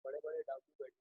बड़े बड़े डाकू बैठे।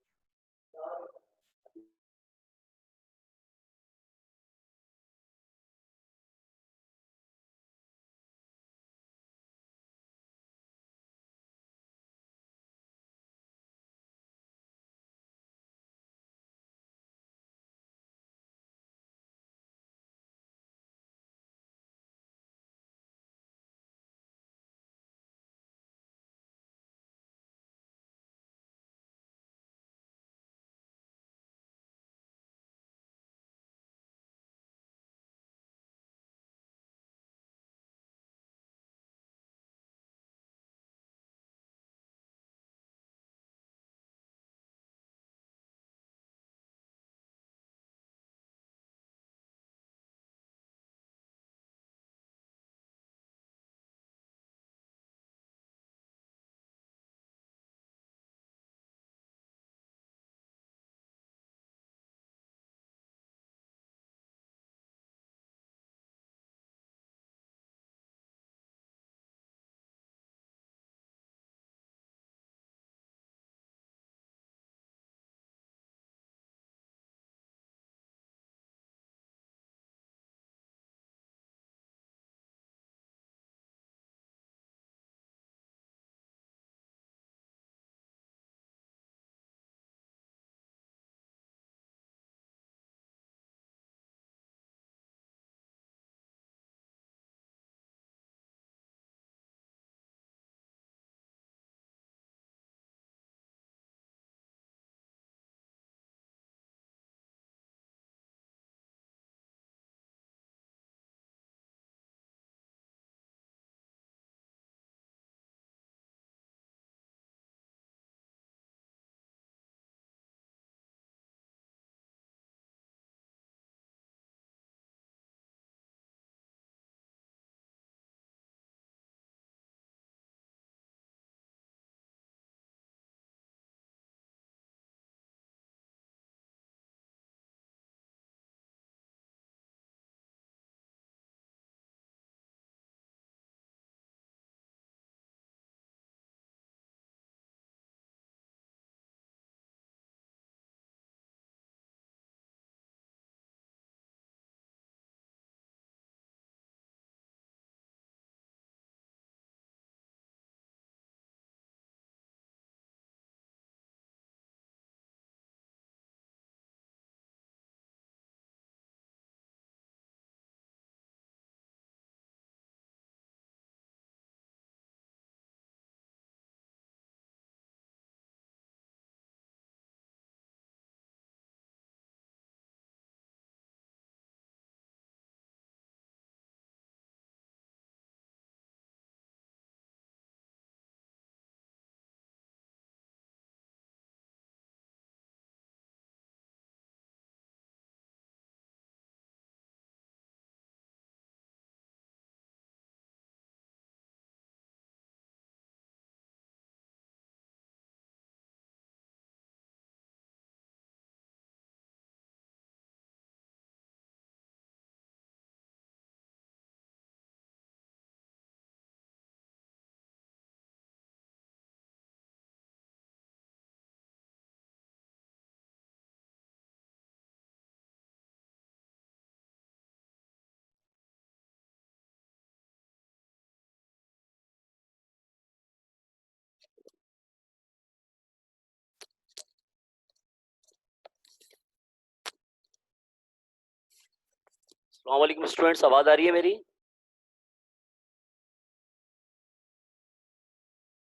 अस्सलाम वालेकुम स्टूडेंट्स, आवाज आ रही है मेरी?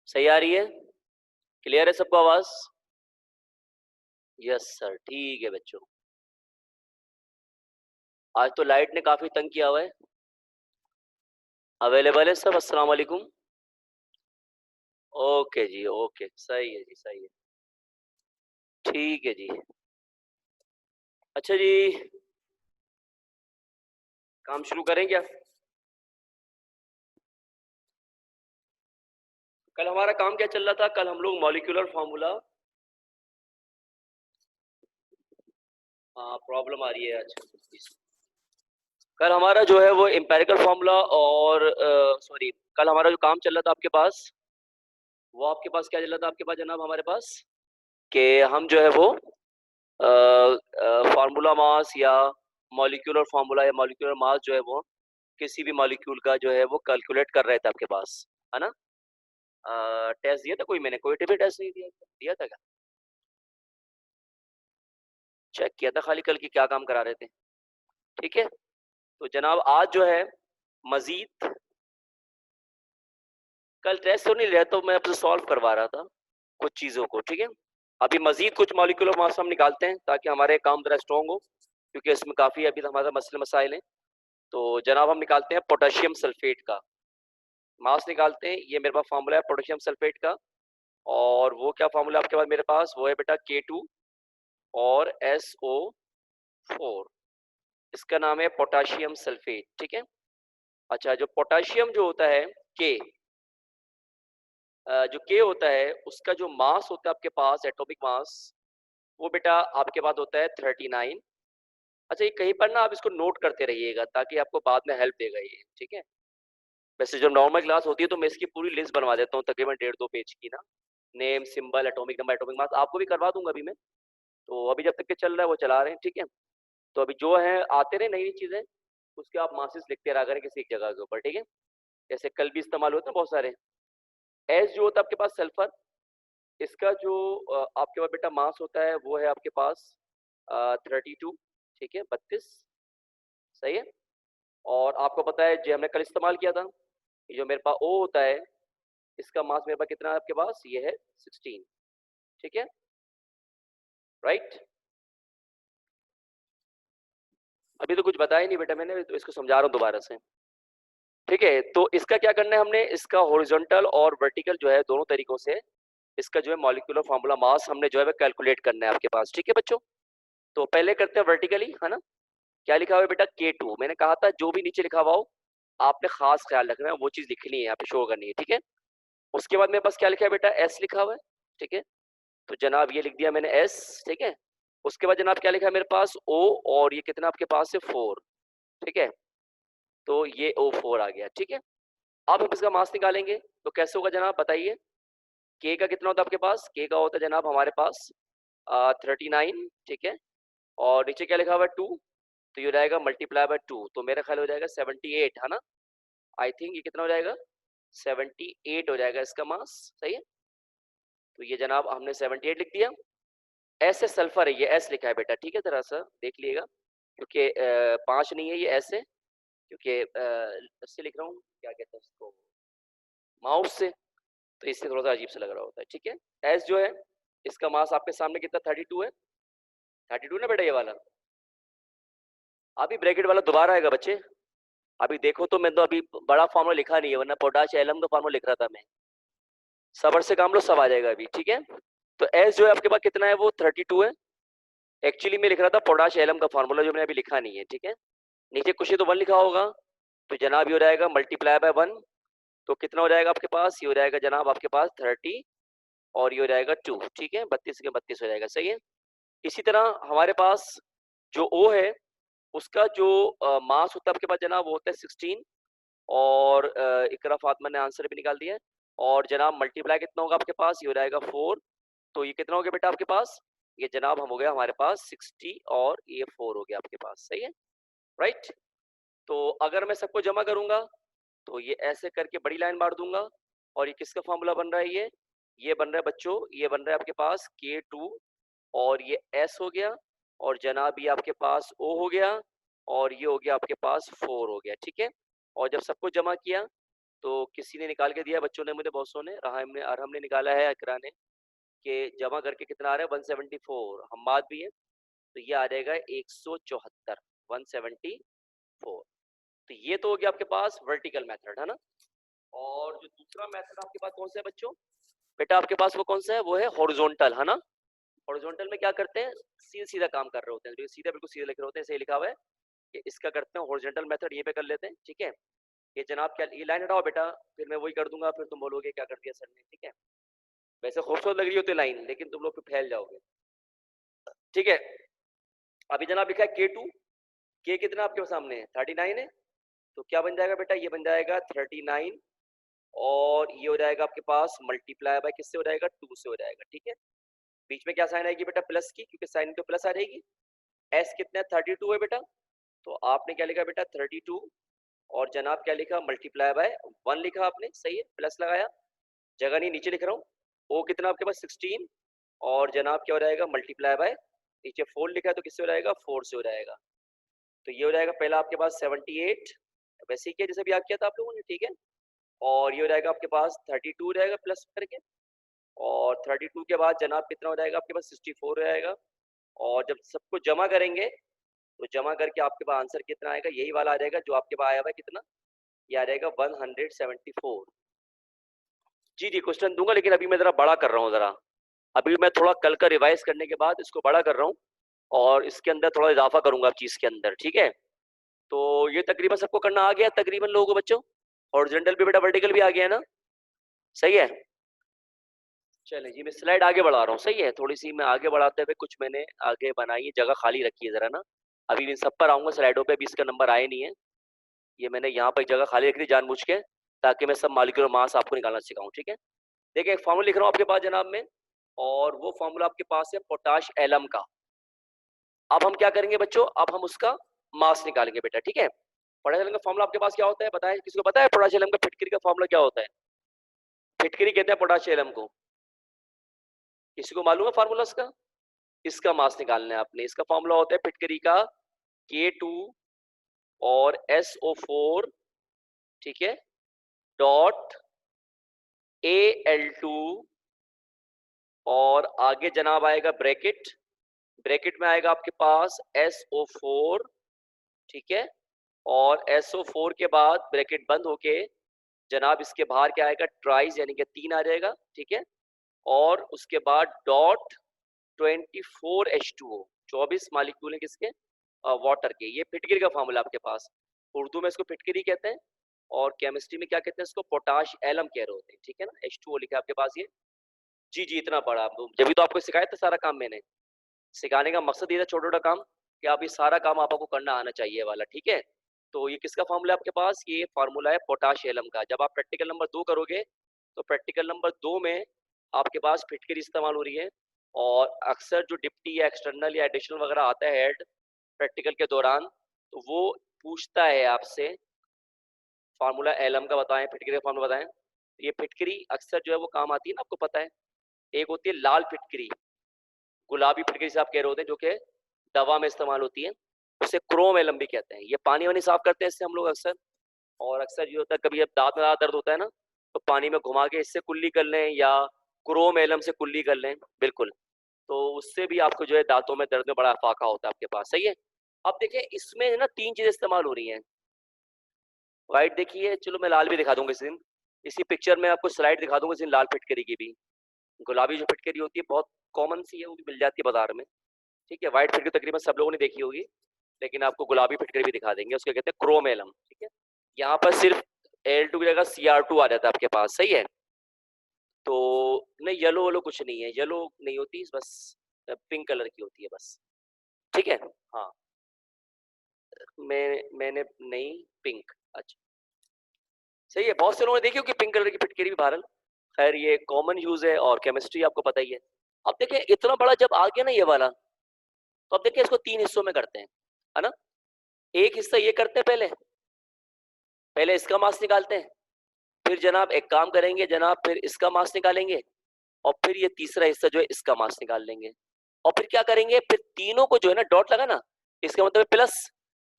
सही आ रही है? क्लियर है सबको आवाज? यस सर, ठीक है बच्चों। आज तो लाइट ने काफी तंग किया हुआ है। अवेलेबल है सब? अस्सलाम वालेकुम। ओके जी, ओके, सही है जी, सही है। ठीक है जी। अच्छा जी, काम शुरू करें क्या? कल हमारा काम क्या चल रहा था? कल हम लोग मॉलिक्यूलर फार्मूला, हाँ प्रॉब्लम आ रही है आज। कल हमारा जो है वो एम्पेरिकल फार्मूला और सॉरी, कल हमारा जो काम चल रहा था आपके पास, वो आपके पास क्या चल रहा था आपके पास जनाब? हमारे पास कि हम जो है वो फार्मूला मास या मॉलिक्यूलर फार्मूला या मॉलिक्यूलर मास जो है वो किसी भी मॉलिक्यूल का जो है वो कैलकुलेट कर रहे थे आपके पास, है ना? टेस्ट दिया था कोई, मैंने कोई भी टेस्ट नहीं दिया था क्या? चेक किया था खाली कल की क्या काम करा रहे थे। ठीक है, तो जनाब आज जो है मजीद, कल टेस्ट तो नहीं लिया तो मैं आपसे सॉल्व करवा रहा था कुछ चीज़ों को। ठीक है, अभी मजीद कुछ मॉलिक्यूलर मास हम निकालते हैं ताकि हमारे काम ज़रा स्ट्रॉन्ग हो, क्योंकि इसमें काफ़ी अभी हमारा मसले मसाइल हैं। तो जनाब हम निकालते हैं पोटेशियम सल्फेट का मास निकालते हैं। ये मेरे पास फार्मूला है पोटेशियम सल्फेट का, और वो क्या फार्मूला आपके पास मेरे पास, वो है बेटा K2 और SO4। इसका नाम है पोटेशियम सल्फेट। ठीक है, अच्छा जो पोटेशियम जो होता है के, जो के होता है उसका जो मास होता है आपके पास, एटॉमिक मास, वो बेटा आपके पास होता है 39। अच्छा ये कहीं पर ना आप इसको नोट करते रहिएगा ताकि आपको बाद में हेल्प देगा ये। ठीक है, वैसे जब नॉर्मल क्लास होती है तो मैं इसकी पूरी लिस्ट बनवा देता हूँ तकरीबन 1.5-2 पेज की ना, name, symbol, atomic number, atomic mass आपको भी करवा दूंगा अभी मैं। तो अभी जब तक के चल रहा है वो चला रहे हैं। ठीक है, तो अभी जो है आते रहे नई नई चीजें, उसके आप मासेस लिखते रहा करें किसी एक जगह के ऊपर। ठीक है, जैसे कल भी इस्तेमाल होते हैं बहुत सारे। एस जो होता है आपके पास सल्फर, इसका जो आपके पास बेटा मास होता है वो है आपके पास 32। ठीक है, 32, सही है। और आपको पता है जो हमने कल इस्तेमाल किया था, ये जो मेरे पास ओ होता है, इसका मास मेरे पास कितना है आपके पास, ये है 16। ठीक है, राइट। अभी तो कुछ बताया नहीं बेटा मैंने, तो इसको समझा रहा हूँ दोबारा से। ठीक है, तो इसका क्या करना है हमने, इसका हॉरिजॉन्टल और वर्टिकल जो है दोनों तरीकों से इसका जो है मॉलिक्यूलर फार्मूला मास हमने जो है कैलकुलेट करना है आपके पास। ठीक है बच्चों, तो पहले करते हैं वर्टिकली, है ना? क्या लिखा हुआ है बेटा, K2। मैंने कहा था जो भी नीचे लिखा हुआ हो आपने खास ख्याल रखना है, वो चीज लिखनी है यहाँ पे, शो करनी है। ठीक है, उसके बाद मेरे पास क्या लिखा है बेटा, S लिखा हुआ है। ठीक है, तो जनाब ये लिख दिया मैंने S। ठीक है, उसके बाद जनाब क्या लिखा है मेरे पास, O, और ये कितना आपके पास है 4। ठीक है, तो ये O4 आ गया। ठीक है, अब हम इसका मास निकालेंगे तो कैसे होगा जनाब बताइए। के का कितना होता है आपके पास, के का होता है जनाब हमारे पास 39। ठीक है, और नीचे क्या लिखा हुआ है 2, तो ये हो जाएगा मल्टीप्लाई बाय 2, तो मेरा ख्याल हो जाएगा 78, है ना? आई थिंक ये कितना हो जाएगा, 78 हो जाएगा इसका मास। सही है, तो ये जनाब हमने 78 लिख दिया। एस है सल्फर है, ये एस लिखा है बेटा। ठीक है, जरा सा देख लिएगा, क्योंकि 5 नहीं है, ये एस है, क्योंकि इससे लिख रहा हूँ, क्या कहते हैं उसको, माउस से, तो इससे थोड़ा सा अजीब से लग रहा होता है। ठीक है, एस जो है इसका मास आपके सामने कितना 32 है, 32 ना बेटा ये वाला। अभी ब्रैकेट वाला दोबारा आएगा बच्चे, अभी देखो तो मैं तो अभी बड़ा फॉर्मूला लिखा नहीं है, वरना पोटाश एलम का फॉर्मूला लिख रहा था मैं। सबर से काम लो, सब आ जाएगा अभी। ठीक है, तो एस जो है आपके पास कितना है, वो 32 है। एक्चुअली मैं लिख रहा था पोटाश एलम का फॉर्मूला, जो मैंने अभी लिखा नहीं है। ठीक है, नीचे कुछ ही तो 1 लिखा होगा, तो जनाब ये हो जाएगा मल्टीप्लाई बाय 1, तो कितना हो जाएगा आपके पास, ये हो जाएगा जनाब आपके पास 30, और ये हो जाएगा 2। ठीक है, 32 के 32 हो जाएगा। सही है, इसी तरह हमारे पास जो ओ है उसका जो मास होता है आपके पास जनाब, वो होता है 16, और इकरा फातिमा ने आंसर भी निकाल दिया है। और जनाब मल्टीप्लाई कितना होगा आपके पास, ये हो जाएगा 4, तो ये कितना हो गया बेटा आपके पास, ये जनाब हम हो गया हमारे पास 60, और ये 4 हो गया आपके पास। सही है, राइट। तो अगर मैं सबको जमा करूंगा तो ये ऐसे करके बड़ी लाइन मार दूंगा, और ये किसका फॉर्मूला बन रहा है, ये बन रहा है बच्चों, ये बन रहा है आपके पास K2, और ये S हो गया, और जनाब ये आपके पास O हो गया, और ये हो गया आपके पास 4 हो गया। ठीक है, और जब सबको जमा किया तो किसी ने निकाल के दिया, बच्चों ने, मुझे बहुत सो ने, अरहम ने निकाला है, इकरा ने, कि जमा करके कितना आ रहा है 174, हम्माद भी है, तो ये आ जाएगा 174, 174। तो ये तो हो गया आपके पास वर्टिकल मेथड, है ना? और जो दूसरा मेथड आपके पास कौन सा है बच्चों, बेटा आपके पास वो कौन सा है, वो है हॉरिजॉन्टल, है ना? हॉरिजॉन्टल में क्या करते हैं, सीधा सीधा काम कर रहे होते हैं, सीधा बिल्कुल सीधा लिख रहे होते हैं, सही लिखा हुआ है कि इसका करते हैं हॉरिजॉन्टल मेथड, ये पे कर लेते हैं। ठीक है, ये जनाब क्या, ये लाइन हटाओ बेटा, फिर मैं वही कर दूंगा, फिर तुम बोलोगे क्या कर दिया सर ने। ठीक है, वैसे खूबसूरत लग रही होती लाइन, लेकिन तुम लोग फिर फैल जाओगे। ठीक है, अभी जनाब लिखा है K2, के कितना आपके सामने है 39 है, तो क्या बन जाएगा बेटा, ये बन जाएगा 39, और ये हो जाएगा आपके पास मल्टीप्लाई बाय किससे हो जाएगा, 2 से हो जाएगा। ठीक है, बीच में क्या साइन आएगी बेटा, प्लस की, क्योंकि साइन तो प्लस आ जाएगी। एस कितना है, 32 है बेटा, तो आपने क्या लिखा बेटा 32, और जनाब क्या लिखा, मल्टीप्लाई बाय 1 लिखा आपने, सही है, प्लस लगाया, जगह नहीं नीचे लिख रहा हूँ। ओ कितना आपके पास 16, और जनाब क्या हो जाएगा, मल्टीप्लाई बाय, नीचे 4 लिखा है तो किससे हो जाएगा, 4 से हो जाएगा। तो ये हो जाएगा पहला आपके पास 78, वैसे ही किया जैसे भी याद किया था आप लोगों ने, ठीक है। और ये हो जाएगा आपके पास 32 हो जाएगा प्लस करके, और 32 के बाद जनाब कितना हो जाएगा आपके पास 64 हो जाएगा। और जब सबको जमा करेंगे तो जमा करके आपके पास आंसर कितना आएगा, यही वाला आ जाएगा जो आपके पास आया हुआ है, कितना, ये आ जाएगा 174। जी जी क्वेश्चन दूंगा, लेकिन अभी मैं जरा बड़ा कर रहा हूँ, जरा अभी मैं थोड़ा कल का रिवाइज करने के बाद इसको बड़ा कर रहा हूँ, और इसके अंदर थोड़ा इजाफा करूंगा चीज के अंदर, ठीक है। तो ये तकरीबन सबको करना आ गया तकरीबन लोगों को बच्चों, हॉरिजॉन्टल भी बेटा वर्टिकल भी आ गया ना, सही है। चले जी मैं स्लाइड आगे बढ़ा रहा हूँ, सही है, थोड़ी सी मैं आगे बढ़ाते हुए कुछ मैंने आगे बनाई है, जगह खाली रखी है जरा ना, अभी इन सब पर आऊंगा, स्लाइडों पे अभी इसका नंबर आए नहीं है, ये मैंने यहाँ पर जगह खाली रख दी जानबूझ के, ताकि मैं सब मॉलिक्यूलर मास आपको निकालना सिखाऊं, ठीक है। देखिए एक फॉर्मूला लिख रहा हूँ आपके पास जनाब में, और वो फॉर्मूला आपके पास है पोटाश एलम का। अब हम क्या करेंगे बच्चों, अब हम उसका मास निकालेंगे बेटा, ठीक है। पोटाश एलम का फॉर्मूला आपके पास क्या होता है, बताएं, किसी को पता है पोटाश एलम का फिटकरी का फॉर्मूला क्या होता है, फिटकरी कहते हैं पोटाश एलम को, किसी को मालूम है फार्मूला इसका, इसका मास निकालना है आपने, इसका फॉर्मूला होता है फिटकरी का K2 और SO4, ठीक है, डॉट Al2, और आगे जनाब आएगा ब्रैकेट, ब्रैकेट में आएगा आपके पास SO4, ठीक है, और SO4 के बाद ब्रैकेट बंद होके जनाब इसके बाहर क्या आएगा, ट्राइज यानी कि 3 आ जाएगा, ठीक है, और उसके बाद डॉट 24H2O, 24 मालिक्यूल है किसके, वाटर के। ये फिटकरी का फॉर्मूला आपके पास, उर्दू में इसको फिटकरी कहते हैं, और केमिस्ट्री में क्या कहते हैं इसको, पोटाश एलम कह रहे होते हैं, ठीक है ना, H2O लिखा है आपके पास ये। जी जी इतना बड़ा, जब भी तो आपको सिखाया था सारा काम मैंने, सिखाने का मकसद ये था छोटा छोटा काम, कि आप ये सारा काम आपको करना आना चाहिए वाला, ठीक है। तो ये किसका फॉर्मूला है आपके पास, ये फार्मूला है पोटाश एलम का। जब आप प्रैक्टिकल नंबर 2 करोगे तो प्रैक्टिकल नंबर 2 में आपके पास फिटकरी इस्तेमाल हो रही है, और अक्सर जो डिप्टी या एक्सटर्नल या एडिशनल वगैरह आता है हेड प्रैक्टिकल के दौरान, तो वो पूछता है आपसे फार्मूला एलम का बताएं, फिटकरी का फार्मूला बताएं। ये फिटकरी अक्सर जो है वो काम आती है ना, आपको पता है, एक होती है लाल फिटकरी, गुलाबी फिटकरी से आप कह रहे होते हैं, जो कि दवा में इस्तेमाल होती है, उसे क्रोम एलम भी कहते हैं। ये पानी वानी साफ करते हैं इससे हम लोग अक्सर, और अक्सर ये होता है कभी अब दांत में ज़्यादा दर्द होता है ना, तो पानी में घुमा के इससे कुल्ली कर लें, या क्रोम एलम से कुल्ली कर लें, बिल्कुल, तो उससे भी आपको जो है दांतों में दर्द में बड़ा फाका होता है आपके पास, सही है। अब देखिए इसमें है ना 3 चीजें इस्तेमाल हो रही हैं, व्हाइट देखिए, चलो मैं लाल भी दिखा दूंगा इस दिन, इसी पिक्चर में आपको स्लाइड दिखा दूंगा इस दिन लाल फिटकरी की भी। गुलाबी जो फिटकरी होती है बहुत कॉमन सी है, वो भी मिल जाती है बाजार में, ठीक है। व्हाइट फिटकरी तकरीबन सब लोगों ने देखी होगी, लेकिन आपको गुलाबी फिटकरी भी दिखा देंगे, उसको कहते हैं क्रोम एलम, ठीक है। यहाँ पर सिर्फ Al2 की जगह Cr2 आ जाता है आपके पास, सही है। तो नहीं येलो वालो कुछ नहीं है, येलो नहीं होती, बस पिंक कलर की होती है बस, ठीक है। हाँ मैंने नहीं, पिंक, अच्छा सही है, बहुत से लोगों ने देखी होगी पिंक कलर की फिटकरी भी बहरहाल, खैर ये कॉमन यूज है, और केमिस्ट्री आपको पता ही है। अब देखिए इतना बड़ा जब आ गया ना ये वाला, तो अब देखिए इसको 3 हिस्सों में करते हैं, है ना। एक हिस्सा ये करते हैं, पहले पहले इसका मास निकालते हैं, फिर जनाब एक काम करेंगे जनाब, फिर इसका मास निकालेंगे, और फिर ये तीसरा हिस्सा जो है इसका मास निकाल लेंगे, और फिर क्या करेंगे, फिर तीनों को जो है ना डॉट लगा ना, इसका मतलब प्लस,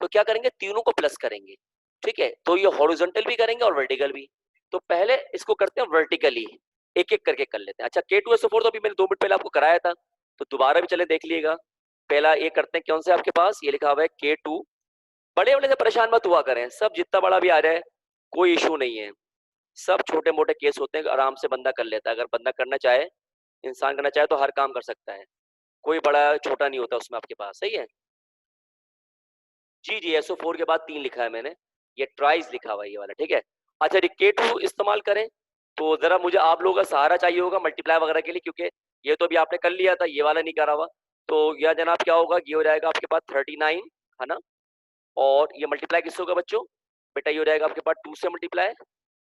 तो क्या करेंगे तीनों को प्लस करेंगे, ठीक है। तो ये हॉरिजॉन्टल भी करेंगे और वर्टिकल भी। तो पहले इसको करते हैं वर्टिकली, एक एक करके कर लेते हैं। अच्छा K2SO4 तो अभी मैंने 2 मिनट पहले आपको कराया था, तो दोबारा भी चले देख लीजिएगा। पहला ये करते हैं, कौन से आपके पास ये लिखा हुआ है K2, बड़े बड़े से परेशान मत हुआ करें, सब जितना बड़ा भी आ जाए कोई इशू नहीं है, सब छोटे मोटे केस होते हैं, आराम से बंदा कर लेता है, अगर बंदा करना चाहे, इंसान करना चाहे तो हर काम कर सकता है, कोई बड़ा छोटा नहीं होता उसमें आपके पास, सही है। जी जी SO4 के बाद 3 लिखा है मैंने, ये ट्राइज लिखा हुआ है ये वाला, ठीक है। अच्छा K2 इस्तेमाल करें तो जरा मुझे आप लोगों का सहारा चाहिए होगा मल्टीप्लाई वगैरह के लिए, क्योंकि ये तो अभी आपने कर लिया था, ये वाला नहीं करा हुआ। तो यह जनाब क्या होगा, ये हो जाएगा आपके पास 39, है ना, और ये मल्टीप्लाई किससे होगा बच्चों, बेटा ये हो जाएगा आपके पास 2 से मल्टीप्लाई,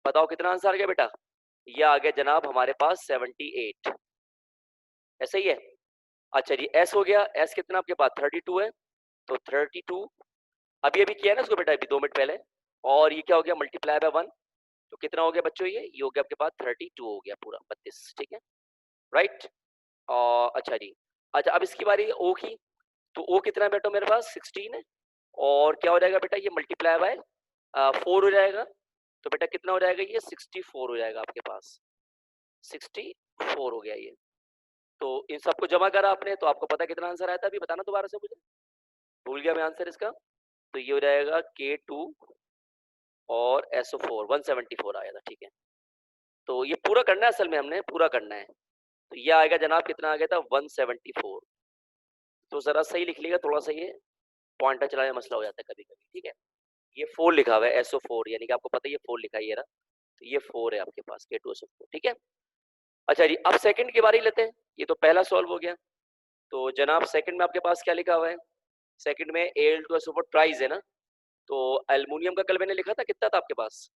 बताओ कितना आंसर आ गया बेटा, ये आ गया जनाब हमारे पास 78, ऐसा ही है। अच्छा जी, एस हो गया, एस कितना आपके पास 32 है, तो 32 अभी अभी किया ना इसको बेटा, अभी 2 मिनट पहले, और ये क्या हो गया मल्टीप्लाई बाय 1, तो कितना हो गया बच्चों, ये हो गया आपके पास 32 हो गया पूरा 32, ठीक है, राइट। और अच्छा जी, अच्छा अब इसकी बारी है ओ की, तो ओ कितना है बेटा मेरे पास 16 है, और क्या हो जाएगा बेटा ये मल्टीप्लाई बाय 4 हो जाएगा, तो बेटा कितना हो जाएगा ये 64 हो जाएगा आपके पास, 64 हो गया ये। तो इन सबको जमा करा आपने, तो आपको पता कितना आंसर आया था, अभी बताना दोबारा से मुझे, भूल गया मैं आंसर इसका। तो ये हो जाएगा K2 और SO4 174 आया था, ठीक है। तो ये पूरा करना है, असल में हमने पूरा करना है, तो ये आएगा जनाब कितना आ गया था 174। तो जरा सही लिख लीजिएगा, थोड़ा सा ये पॉइंटर चलाने में मसला हो जाता है कभी कभी, ठीक है। ये 4 लिखा हुआ है SO4, यानी कि आपको पता है ये 4 लिखा है ये रहा, तो ये 4 है आपके पास K2SO4, ठीक है। अच्छा जी, अब सेकंड की बारी लेते हैं, ये तो पहला सॉल्व हो गया। तो जनाब सेकंड में आपके पास क्या लिखा हुआ है, सेकंड में Al2SO4 ट्राइज है ना, तो एल्युमिनियम का कल मैंने लिखा था कितना था आपके पास,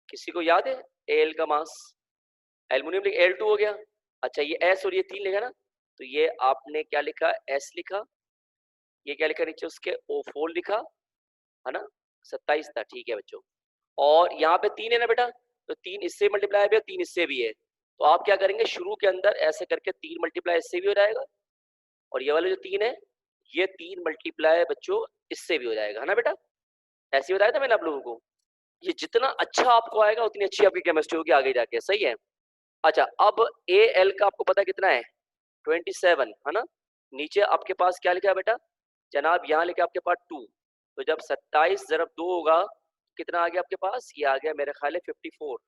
किसी को याद है Al का मास, एल्युमिनियम Al2 हो गया। अच्छा ये S और ये 3 लिखा ना, तो ये आपने क्या लिखा S लिखा, ये क्या लिखा नीचे उसके O4 लिखा, है ना, 27 था, ठीक है बच्चों। और यहाँ पे 3 है ना बेटा, तो 3 इससे मल्टीप्लाई भी है, 3 इससे भी है, तो आप क्या करेंगे शुरू के अंदर ऐसे करके 3 मल्टीप्लाई इससे भी हो जाएगा, और ये वाला जो 3 है ये 3 मल्टीप्लाई बच्चों इससे भी हो जाएगा, है ना बेटा, ऐसे ही बताया था मैंने आप लोगों को। ये जितना अच्छा आपको आएगा उतनी अच्छी आपकी केमिस्ट्री होगी आगे जाके, सही है। अच्छा अब Al का आपको पता कितना है 27, है ना, नीचे आपके पास क्या लिखा है बेटा जनाब, यहाँ लिखा आपके पास 2, तो जब 27 × 2 होगा कितना आ गया आपके पास, ये आ गया मेरे ख्याल है 54,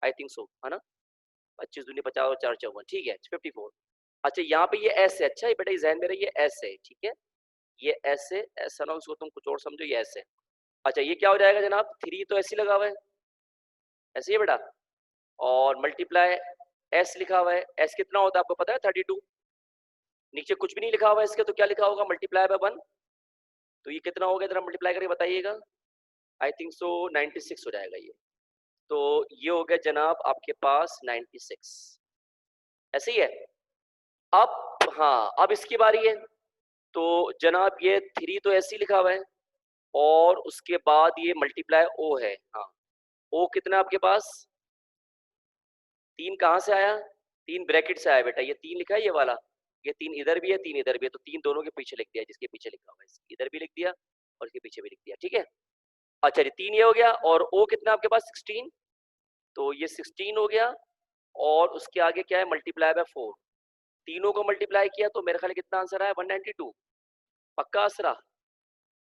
आई थिंक सो, है ना, 25 दूनी 50 और 4 54, ठीक है 54। अच्छा यहाँ पे ये एस है, अच्छा ये बेटा जहन मेरा ये एस है, ठीक है, ये एस है, ऐसा ना उसको तुम कुछ और समझो, ये एस है। अच्छा ये क्या हो जाएगा जनाब, 3 तो ऐसे ही लगा हुआ है, ऐसे ही बेटा, और मल्टीप्लाई एस लिखा हुआ है, एस कितना होता है आपको पता है 32, नीचे कुछ भी नहीं लिखा हुआ है इसके, तो क्या लिखा होगा मल्टीप्लाई बाय 1, तो ये कितना हो गया जरा मल्टीप्लाई करके बताइएगा, आई थिंक सो 96 हो जाएगा ये, तो ये हो गया जनाब आपके पास 96, ऐसे ही है। अब हाँ अब इसकी बारी है, तो जनाब ये 3 तो ऐसे ही लिखा हुआ है, और उसके बाद ये मल्टीप्लाई ओ है, हाँ ओ कितना आपके पास 3 कहाँ से आया, 3 ब्रैकेट से आया बेटा, ये 3 लिखा है ये वाला, ये 3 इधर भी है 3 इधर भी है, तो 3 दोनों के पीछे लिख दिया, जिसके पीछे लिखा हुआ है इधर भी लिख दिया और इसके पीछे भी लिख दिया, ठीक है। अच्छा जी 3 ये हो गया, और ओ कितना आपके पास 16, तो ये 16 हो गया, और उसके आगे क्या है मल्टीप्लाई बाय 4, तीनों को मल्टीप्लाई किया तो मेरे ख्याल कितना आंसर आया 192, पक्का असरा,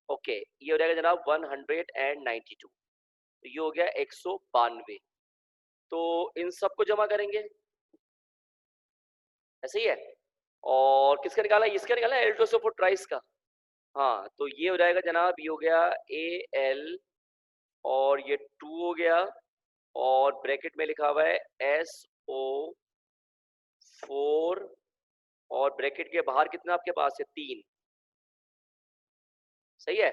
ओके ये हो जाएगा जनाब 192, तो ये हो गया 192। तो इन सबको जमा करेंगे, ऐसे ही है, और किसका निकाला, इसका निकाला L2SO4 ट्राइस का, हाँ तो ये हो जाएगा जनाब, ये हो गया Al, और ये 2 हो गया, और ब्रैकेट में लिखा हुआ है SO4, और ब्रैकेट के बाहर कितना आपके पास है 3, सही है।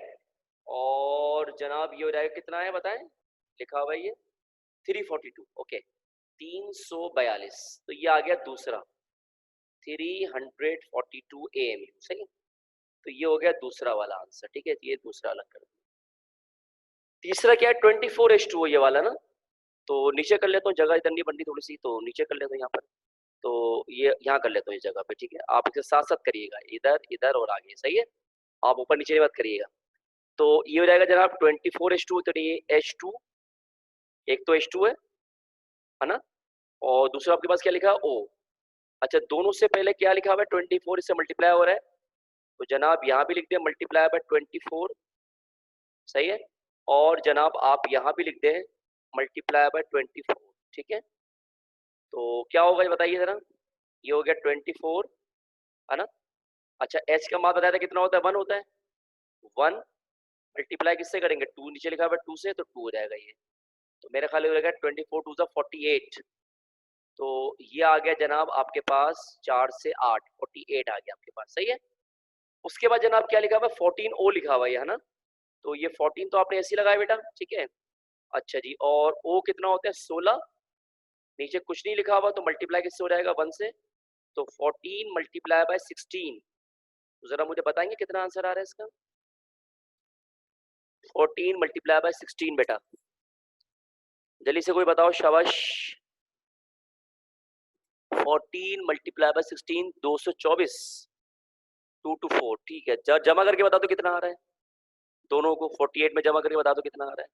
और जनाब ये हो जाएगा कितना है बताएं, लिखा हुआ है ये 342, ओके 342, तो ये आ गया दूसरा 342 AMU, सही है, तो ये हो गया दूसरा वाला आंसर, ठीक है, ये दूसरा वाला कर दिया। तीसरा क्या है 24H2 ये वाला ना, तो नीचे कर लेता हूँ, जगह इधर नहीं बनती थोड़ी सी, तो नीचे कर लेता हूँ यहाँ पर, तो ये यहाँ कर लेता हूँ इस जगह पे, ठीक है, आप इसके साथ साथ करिएगा, इधर इधर और आगे, सही है, आप ऊपर नीचे मत करिएगा। तो ये हो जाएगा जनाब 24H2, तो ये H2, एक तो H2 है ना, और दूसरा आपके पास क्या लिखा है O। अच्छा दोनों से पहले क्या लिखा हुआ है 24 इससे मल्टीप्लाई हो रहा है, तो जनाब यहाँ भी लिख दिया मल्टीप्लाई बाय 24, सही है, और जनाब आप यहाँ भी लिख दें मल्टीप्लाई बाय 24, ठीक है, तो क्या होगा ये बताइए जरा, ये हो गया 24, है ना। अच्छा एच का मान बताया था कितना होता है 1 होता है, 1 मल्टीप्लाई किससे करेंगे 2, नीचे लिखा हुआ है 2 से, तो 2 हो जाएगा ये, तो मेरे ख्याल में 24 2 48, तो ये आ गया जनाब आपके पास 4 से 8 48 आ गया आपके पास, सही है। उसके बाद जनाब क्या लिखा हुआ है 14O लिखा हुआ है ना, तो ये 14 तो आपने ऐसे ही लगाया बेटा, ठीक है। अच्छा जी, और O कितना होता है 16, नीचे कुछ नहीं लिखा हुआ, तो मल्टीप्लाई किससे हो जाएगा 1 से, तो 14 मल्टीप्लाई बाय 16, तो जरा मुझे बताएंगे कितना आंसर आ रहा है इसका? 14 मल्टीप्लाई बाय 16 बेटा, जल्दी से कोई बताओ, शाबाश। 14 मल्टीप्लाई बाय 16 224, 2 to 4, ठीक है। जमा करके बता दो कितना आ रहा है, दोनों को 48 में जमा करके बता दो कितना आ रहा है।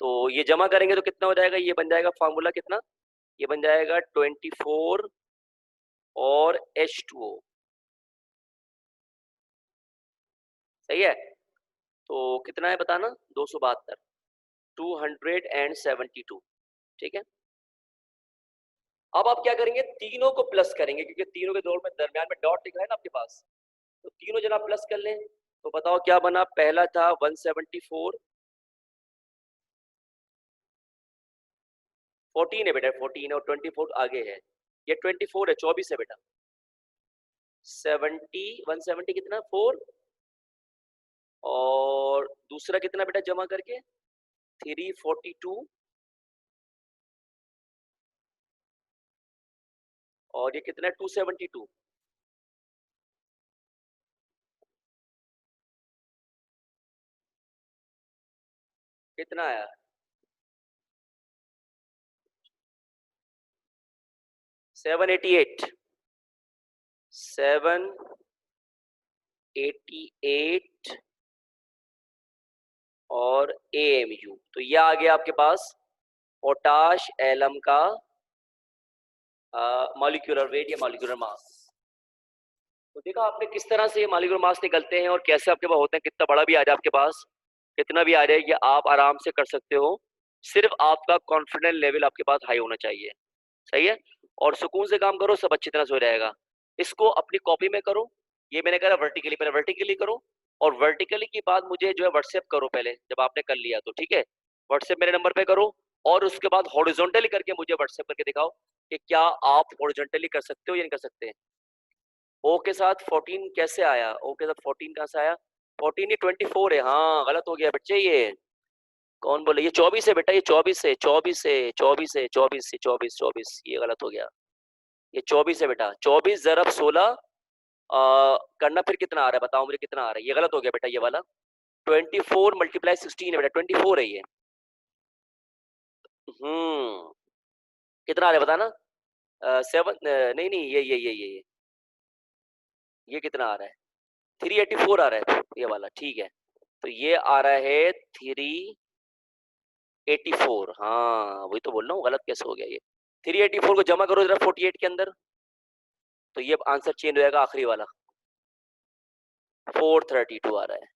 तो ये जमा करेंगे तो कितना हो जाएगा, ये बन जाएगा फार्मूला कितना, ये बन जाएगा 24 और H2O, सही है। तो कितना है बताना, 272, 272, ठीक है। अब आप क्या करेंगे, तीनों को प्लस करेंगे, क्योंकि तीनों के दौर में दरमियान में डॉट लिखा है ना आपके पास, तो तीनों जना प्लस कर लें। तो बताओ क्या बना, पहला था 174, 14 है बेटा, 14 और 24 आगे है, ये 24 है, 24 है बेटा। 70, 170 कितना 4, और दूसरा कितना बेटा जमा करके 342, और ये कितना है 272, कितना आया 788, 788 और AMU, तो ये आ गया आपके पास पोटाश एलम का मॉलिक्यूलर वेट या मॉलिक्यूलर मास। तो देखा आपने किस तरह से ये मॉलिक्यूलर मास निकलते हैं और कैसे आपके पास होते हैं, कितना बड़ा भी आ जाए आपके पास, कितना भी आ जाए, ये आप आराम से कर सकते हो, सिर्फ आपका कॉन्फिडेंस लेवल आपके पास हाई होना चाहिए, सही है। और सुकून से काम करो, सब अच्छी तरह से हो जाएगा। इसको अपनी कॉपी में करो, ये मैंने कहा वर्टिकली, पहले वर्टिकली करो, और वर्टिकली की बात मुझे जो है व्हाट्सएप करो पहले, जब आपने कर लिया तो ठीक है, व्हाट्सएप मेरे नंबर पे करो, और उसके बाद हॉरिजॉन्टली करके मुझे व्हाट्सएप करके दिखाओ कि क्या आप हॉरिजॉन्टली कर सकते हो या नहीं कर सकते। ओ के साथ 14 कैसे आया, ओ के साथ 14 कहां से आया, 14 ही 24 है, हाँ गलत हो गया बच्चे, ये कौन बोले, ये 24 है बेटा, ये 24 है, 24 है, 24 है, 24 है, 24, 24, ये गलत हो गया, ये 24 है बेटा, 24 ज़रब 16 करना, फिर कितना आ रहा है बताओ मुझे कितना आ रहा है, ये गलत हो गया बेटा, ये वाला 24 मल्टीप्लाई 16 है बेटा, 24 है ये। हम्म, कितना आ रहा है बताना, 7, नहीं नहीं, ये कितना आ रहा है, 384 आ रहा है ये वाला, ठीक है। तो ये आ रहा है 384, हाँ वही तो बोल रहा हूँ, गलत कैसे हो गया ये। 384 को जमा करो जरा 48 के अंदर, तो ये आंसर चेंज हो जाएगा आखिरी वाला, 432 आ रहा है,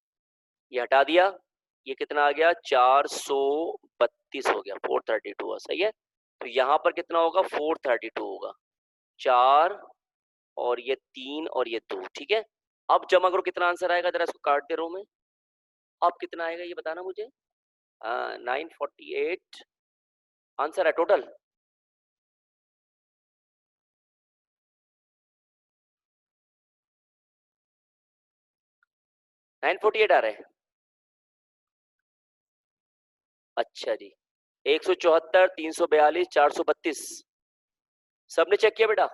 ये हटा दिया, ये कितना आ गया 432 हो गया, 432 हुआ, सही है। तो यहाँ पर कितना होगा 432 होगा, 4 और ये 3 और ये 2, ठीक है। अब जमा करो कितना आंसर आएगा, जरा इसको काट दे रहा हूं मैं, अब कितना आएगा ये बताना मुझे। 948 आंसर है टोटल, 948 आ रहा है, अच्छा जी। 174, 342, 432, सबने चेक किया बेटा,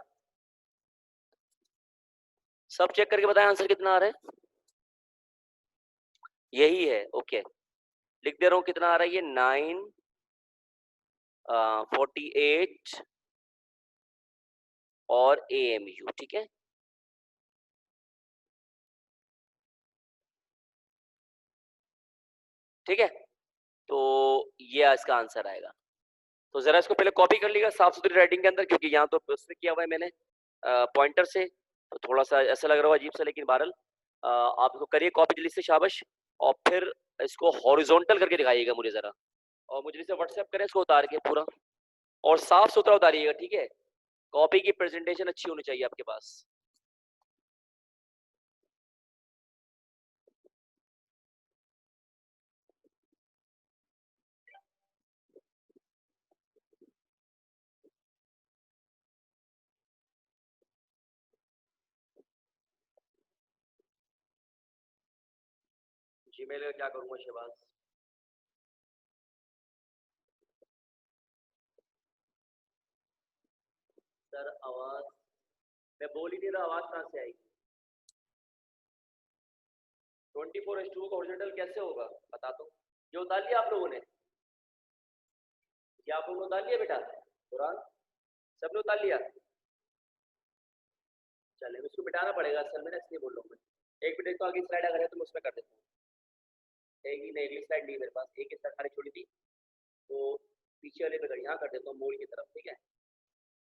सब चेक करके बताया आंसर कितना आ रहा है, यही है, ओके। लिख दे रहा हूँ कितना आ रहा है ये, 948 और AMU, ठीक है। ठीक है, तो ये इसका आंसर आएगा। तो जरा इसको पहले कॉपी कर लीजिएगा साफ सुथरी राइटिंग के अंदर, क्योंकि यहाँ तो उससे किया हुआ है मैंने पॉइंटर से, तो थोड़ा सा ऐसा लग रहा है अजीब सा, लेकिन बहरहाल आप इसको करिए कॉपी जल्दी से, शाबाश। और फिर इसको हॉरिजॉन्टल करके दिखाइएगा मुझे जरा, और मुझे जैसे व्हाट्सएप करें इसको उतार के पूरा, और साफ सुथरा उतारिएगा, ठीक है। कॉपी की प्रेजेंटेशन अच्छी होनी चाहिए आपके पास। जीमेल का क्या करूँगा शहबाज, सर आवाज मैं बोल ही नहीं रहा, आवाज कहां से आएगी? 24:2 का हॉरिजॉन्टल कैसे होगा बता दो। ये उतार लिया आप लोगों ने? ये आप लोगों ने उतार लिया बेटा कुरान? सबने उतार लिया? चले उसको मिटाना पड़ेगा असल में ना, इसलिए बोल रहा हूँ मैं। एक मिनट, तो आगे स्लाइड अगर है तो मैं उसमें कर देता हूँ। एक ही नहीं, अगली स्लाइड नहीं मेरे पास, एक ही स्लाइड खाली छोड़ी थी, तो पीछे वाले पे यहाँ कर देता हूँ, मोड़ की तरफ। ठीक है,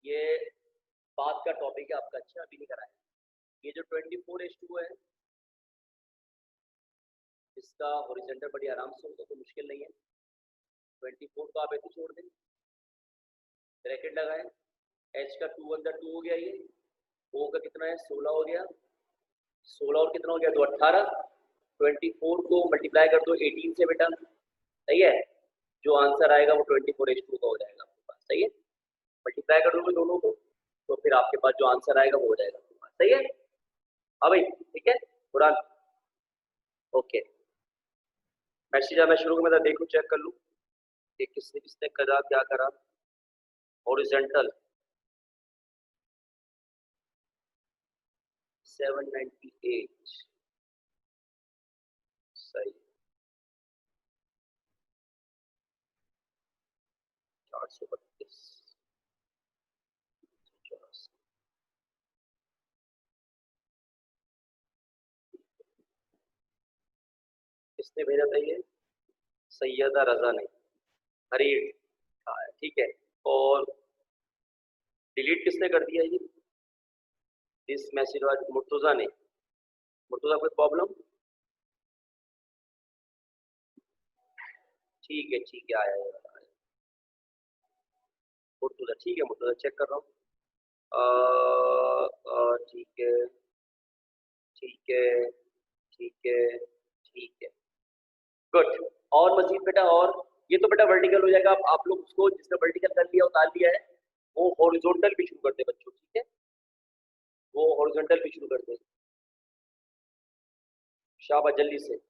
ये बात का टॉपिक है आपका। अच्छा अभी नहीं कराया। ये जो 24:2 है इसका हॉरिजॉन्टल बड़ी आराम से होगा, तो मुश्किल नहीं है। 24 को आप ऐसे छोड़ दें, ब्रैकेट लगाएं, एच का 2 अंदर 2 हो गया, ये ओ का कितना है 16 हो गया, 16 और कितना हो गया तो 18। 24 को मल्टीप्लाई कर दो 18 से बेटा, सही है। जो आंसर आएगा वो 24:2 का हो जाएगा आपके पास, सही है। मल्टीप्लाई कर दोगे दोनों को तो फिर आपके पास जो आंसर आएगा वो हो जाएगा आपके पास, सही है। हाँ भाई ठीक है कुरान, ओके। मैसेज मैं शुरू में देख लूँ, चेक कर लूँ कि किसने किसने करा क्या करा। हॉरिजॉन्टल 798 सही, 432 किसने भेजा था ये? सैयदा रजा ने, हरी, ठीक है। और डिलीट किसने कर दिया ये? इस मैसेज वाज मुर्तुजा ने। मुर्तुजा कोई प्रॉब्लम? ठीक है आया मुर्तुजा, ठीक है मुर्तुजा चेक कर रहा हूँ। ठीक है ठीक है ठीक है ठीक है, गुड। और मजीद बेटा, और ये तो बेटा वर्टिकल हो जाएगा। आप लोग उसको जिसने वर्टिकल कर लिया उतार लिया है वो हॉरिजॉन्टल भी शुरू करते बच्चों, ठीक है, वो हॉरिजॉन्टल भी शुरू करते। शाबाश जल्दी से।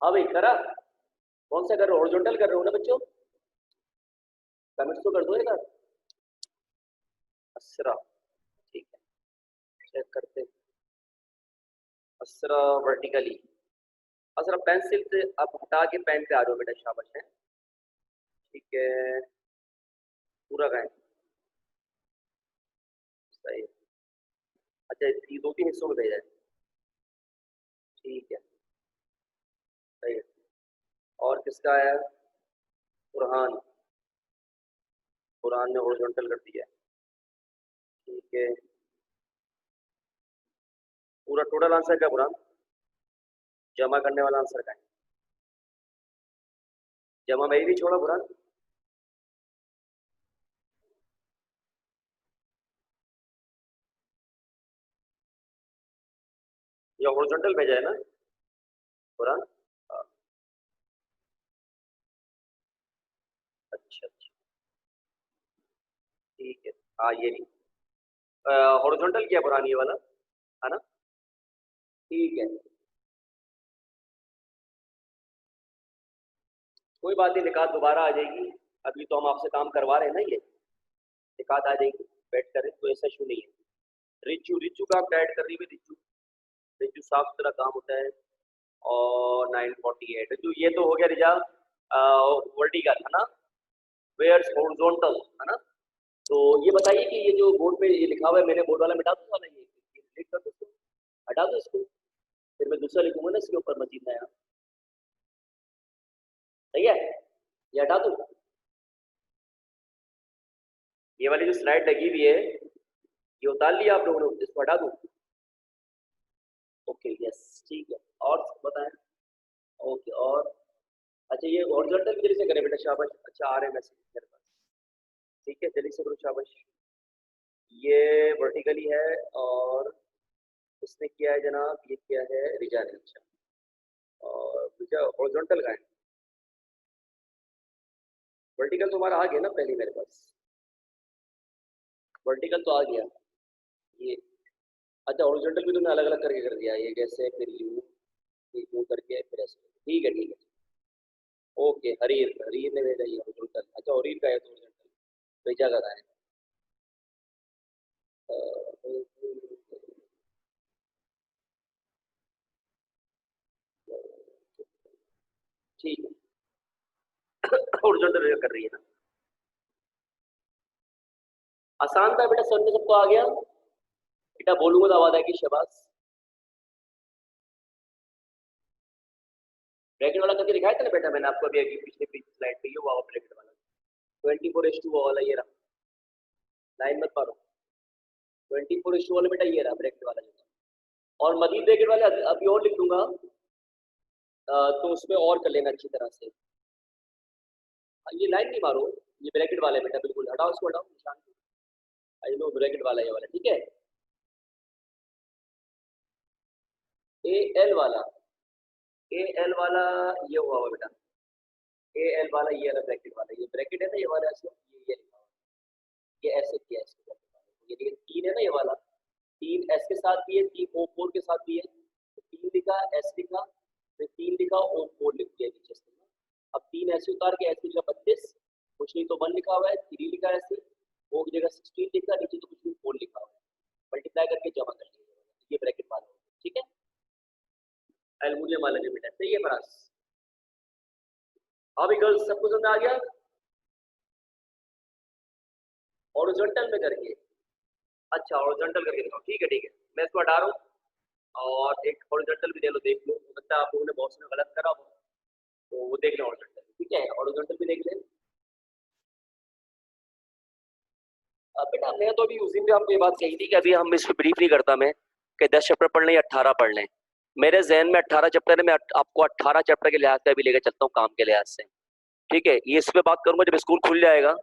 हाँ भाई करा, कौन सा कर रहे हो? हॉरिजॉन्टल कर रहे हो ना बच्चों? कमेंट्स तो कर दो एक बार। असरा, ठीक है चेक करते हैं। असरा वर्टिकली, असरा पेंसिल से आप हटा के पेन पे आ जाओ बेटा, शाबाश है, ठीक है। पूरा गाएं, सही। अच्छा ये 2-3 हिस्सों में भेजा है, ठीक है सही है। और किसका आया? कुरान, कुरान ने हॉरिजॉन्टल कर दिया है, ठीक है। पूरा टोटल आंसर क्या कुरान? जमा करने वाला आंसर का है? जमा मैं भी छोड़ा कुरान। ये हॉरिजॉन्टल भेजा है ना कुरान? हाँ, अच्छा अच्छा ठीक है। हाँ ये नहीं, हॉरिजॉन्टल किया कुरान ये वाला, है ना, ठीक है। कोई बात नहीं, निकात दोबारा आ जाएगी। अभी तो हम आपसे काम करवा रहे हैं ना, ये निकात आ जाएगी, बैठ करें तो ऐसा इशू नहीं है। रिचू, रिचू का आप ऐड कर रही है रिचू, रिचू साफ सुथरा काम होता है। और 948 रिचू, ये तो हो गया रिजा वर्टिकल है ना, वेयर्स हॉरिजॉन्टल है ना। तो ये बताइए कि ये जो बोर्ड पे ये लिखा हुआ है, मैंने बोर्ड वाला मिटा दूंगा ना, ये डिलीट कर दो इसको, हटा दो इसको, फिर मैं दूसरा लिखूंगा ना इसके ऊपर मजीद नया, सही है। ये हटा दूं, ये वाली जो स्लाइड लगी हुई है ये उतार लिया आप लोगों ने, इसको हटा दूं? ओके यस ठीक है। और बताएं, ओके और अच्छा ये हॉरिजॉन्टल की जल्दी से करें बेटा, शाबाश। अच्छा आ रहे हैं मैसेज मेरे पास, ठीक है जल्दी से करो शाबाश। ये वर्टिकली है और इसने किया है जनाब, ये किया है रिजा ने। अच्छा और रिजा हॉरिजॉन्टल का है, वर्टिकल तो हमारा आ गया ना पहले मेरे पास, वर्टिकल तो आ गया ये। अच्छा हॉरिजॉन्टल भी तुमने अलग अलग करके कर दिया, ये कैसे, फिर यू करके फिर ऐसे, ठीक है ठीक है। ओके हरीर, हरीर ने भेजा ये हॉरिजॉन्टल। अच्छा हरीर का है तो हॉरिजॉन्टल भेजा का है। अ, ठीक है हॉरिजॉन्टल कर रही है ना, आसान था बेटा, सर ने सबको आ गया बेटा, बोलूंगा तो आवाज आएगी शबाश। ब्रैकेट वाला करके दिखाया था ना बेटा मैंने आपको अभी अभी पिछले पिछले स्लाइड पे, ये हुआ ब्रैकेट वाला 24:2 वाला ये रहा, लाइन मत मारो। 24:2 वाला बेटा ये रहा ब्रैकेट वाला, और मजीद ब्रैकेट वाले अभी और लिख दूंगा, तो उसमें और कर लेना अच्छी तरह से। ये लाइन नहीं मारो, ये ब्रैकेट वाला है बेटा, बिल्कुल हटाओ इसको, हटाओ निशान, आई नो ब्रैकेट वाला ये वाला, ठीक है। ए एल वाला, ए एल वाला ये हुआ हुआ बेटा, ए एल वाला ये वाला ब्रैकेट वाला, ये ब्रैकेट है ना ये वाला, ऐसे ये लिखा हुआ, ये ऐसे किया है इसको, ये देखिए तीन है ना ये वाला, तीन एस के साथ भी है, तीन ओ फोर के साथ भी है, तो तीन लिखा एस लिखा, फिर तीन लिखा ओ फोर लिख दिया नीचे से। अब तीन ऐसे उतार के ऐसे लिखा 32, कुछ नहीं तो 1 लिखा हुआ है, 3 लिखा है ऐसे, ओ की जगह 16 लिखा, नीचे तो कुछ नहीं 4 लिखा हुआ है, मल्टीप्लाई करके जमा कर लीजिए, ये ब्रैकेट वाला, ठीक है। एल्युमिनियम वाला जो बेटा सही है बरास। अभी गर्ल्स सबको समझ आ गया, हॉरिजॉन्टल में करके, अच्छा हॉरिजॉन्टल करके दिखाओ, ठीक है ठीक है, मैं इसको हटा रहा हूँ और एक हॉरिजॉन्टल भी दे लो, देख लो, हो सकता है आप लोगों ने बहुत से गलत करा हो, तो वो देख लो हॉरिजॉन्टल, ठीक है हॉरिजॉन्टल भी देख लें। बेटा मैं तो अभी उस दिन भी आपको ये बात कही थी कि अभी हम इस पर ब्रीफ नहीं करता मैं, कि 10 चैप्टर पढ़ लें या 18 पढ़ लें। मेरे जहन में 18 चैप्टर है, मैं आपको 18 चैप्टर के लिहाज से अभी लेकर चलता हूँ काम के लिहाज से, ठीक है। ये इस पे बात करूंगा जब स्कूल खुल जाएगा,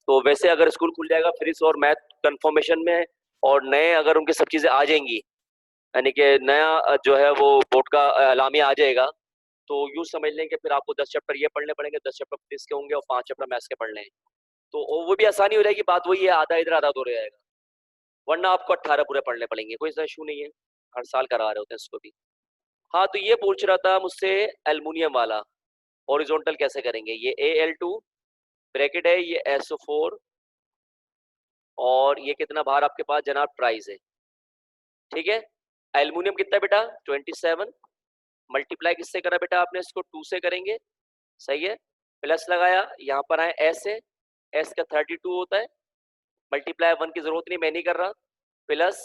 तो वैसे अगर स्कूल खुल जाएगा फिजिक्स और मैथ कंफर्मेशन में, और नए अगर उनकी सब चीजें आ जाएंगी, यानी कि नया जो है वो बोर्ड का अलामिया आ जाएगा, तो यूं समझ लें कि फिर आपको 10 चैप्टर ये पढ़ने पड़ेंगे, 10 चैप्टर फिजिक्स के होंगे और 5 चैप्टर मैथ्स के पढ़ने हैं, तो वो भी आसानी हो जाएगी, बात वही है, आधा इधर आधा उधर हो जाएगा। वरना आपको 18 पूरे पढ़ने पड़ेंगे, कोई ऐसा इशू नहीं है, हर साल करा रहे होते हैं इसको भी। हाँ तो ये पूछ रहा था मुझसे एल्युमिनियम वाला, हॉरिजॉन्टल कैसे करेंगे, ये Al2 ब्रैकेट है, ये SO4, और ये कितना बाहर आपके पास जनाब प्राइस है, ठीक है। एल्युमिनियम कितना बेटा 27, मल्टीप्लाई किससे करा बेटा आपने, इसको 2 से करेंगे, सही है, प्लस लगाया, यहाँ पर आए एस है, एस का 32 होता है, मल्टीप्लाई 1 की जरूरत नहीं, मैं नहीं कर रहा, प्लस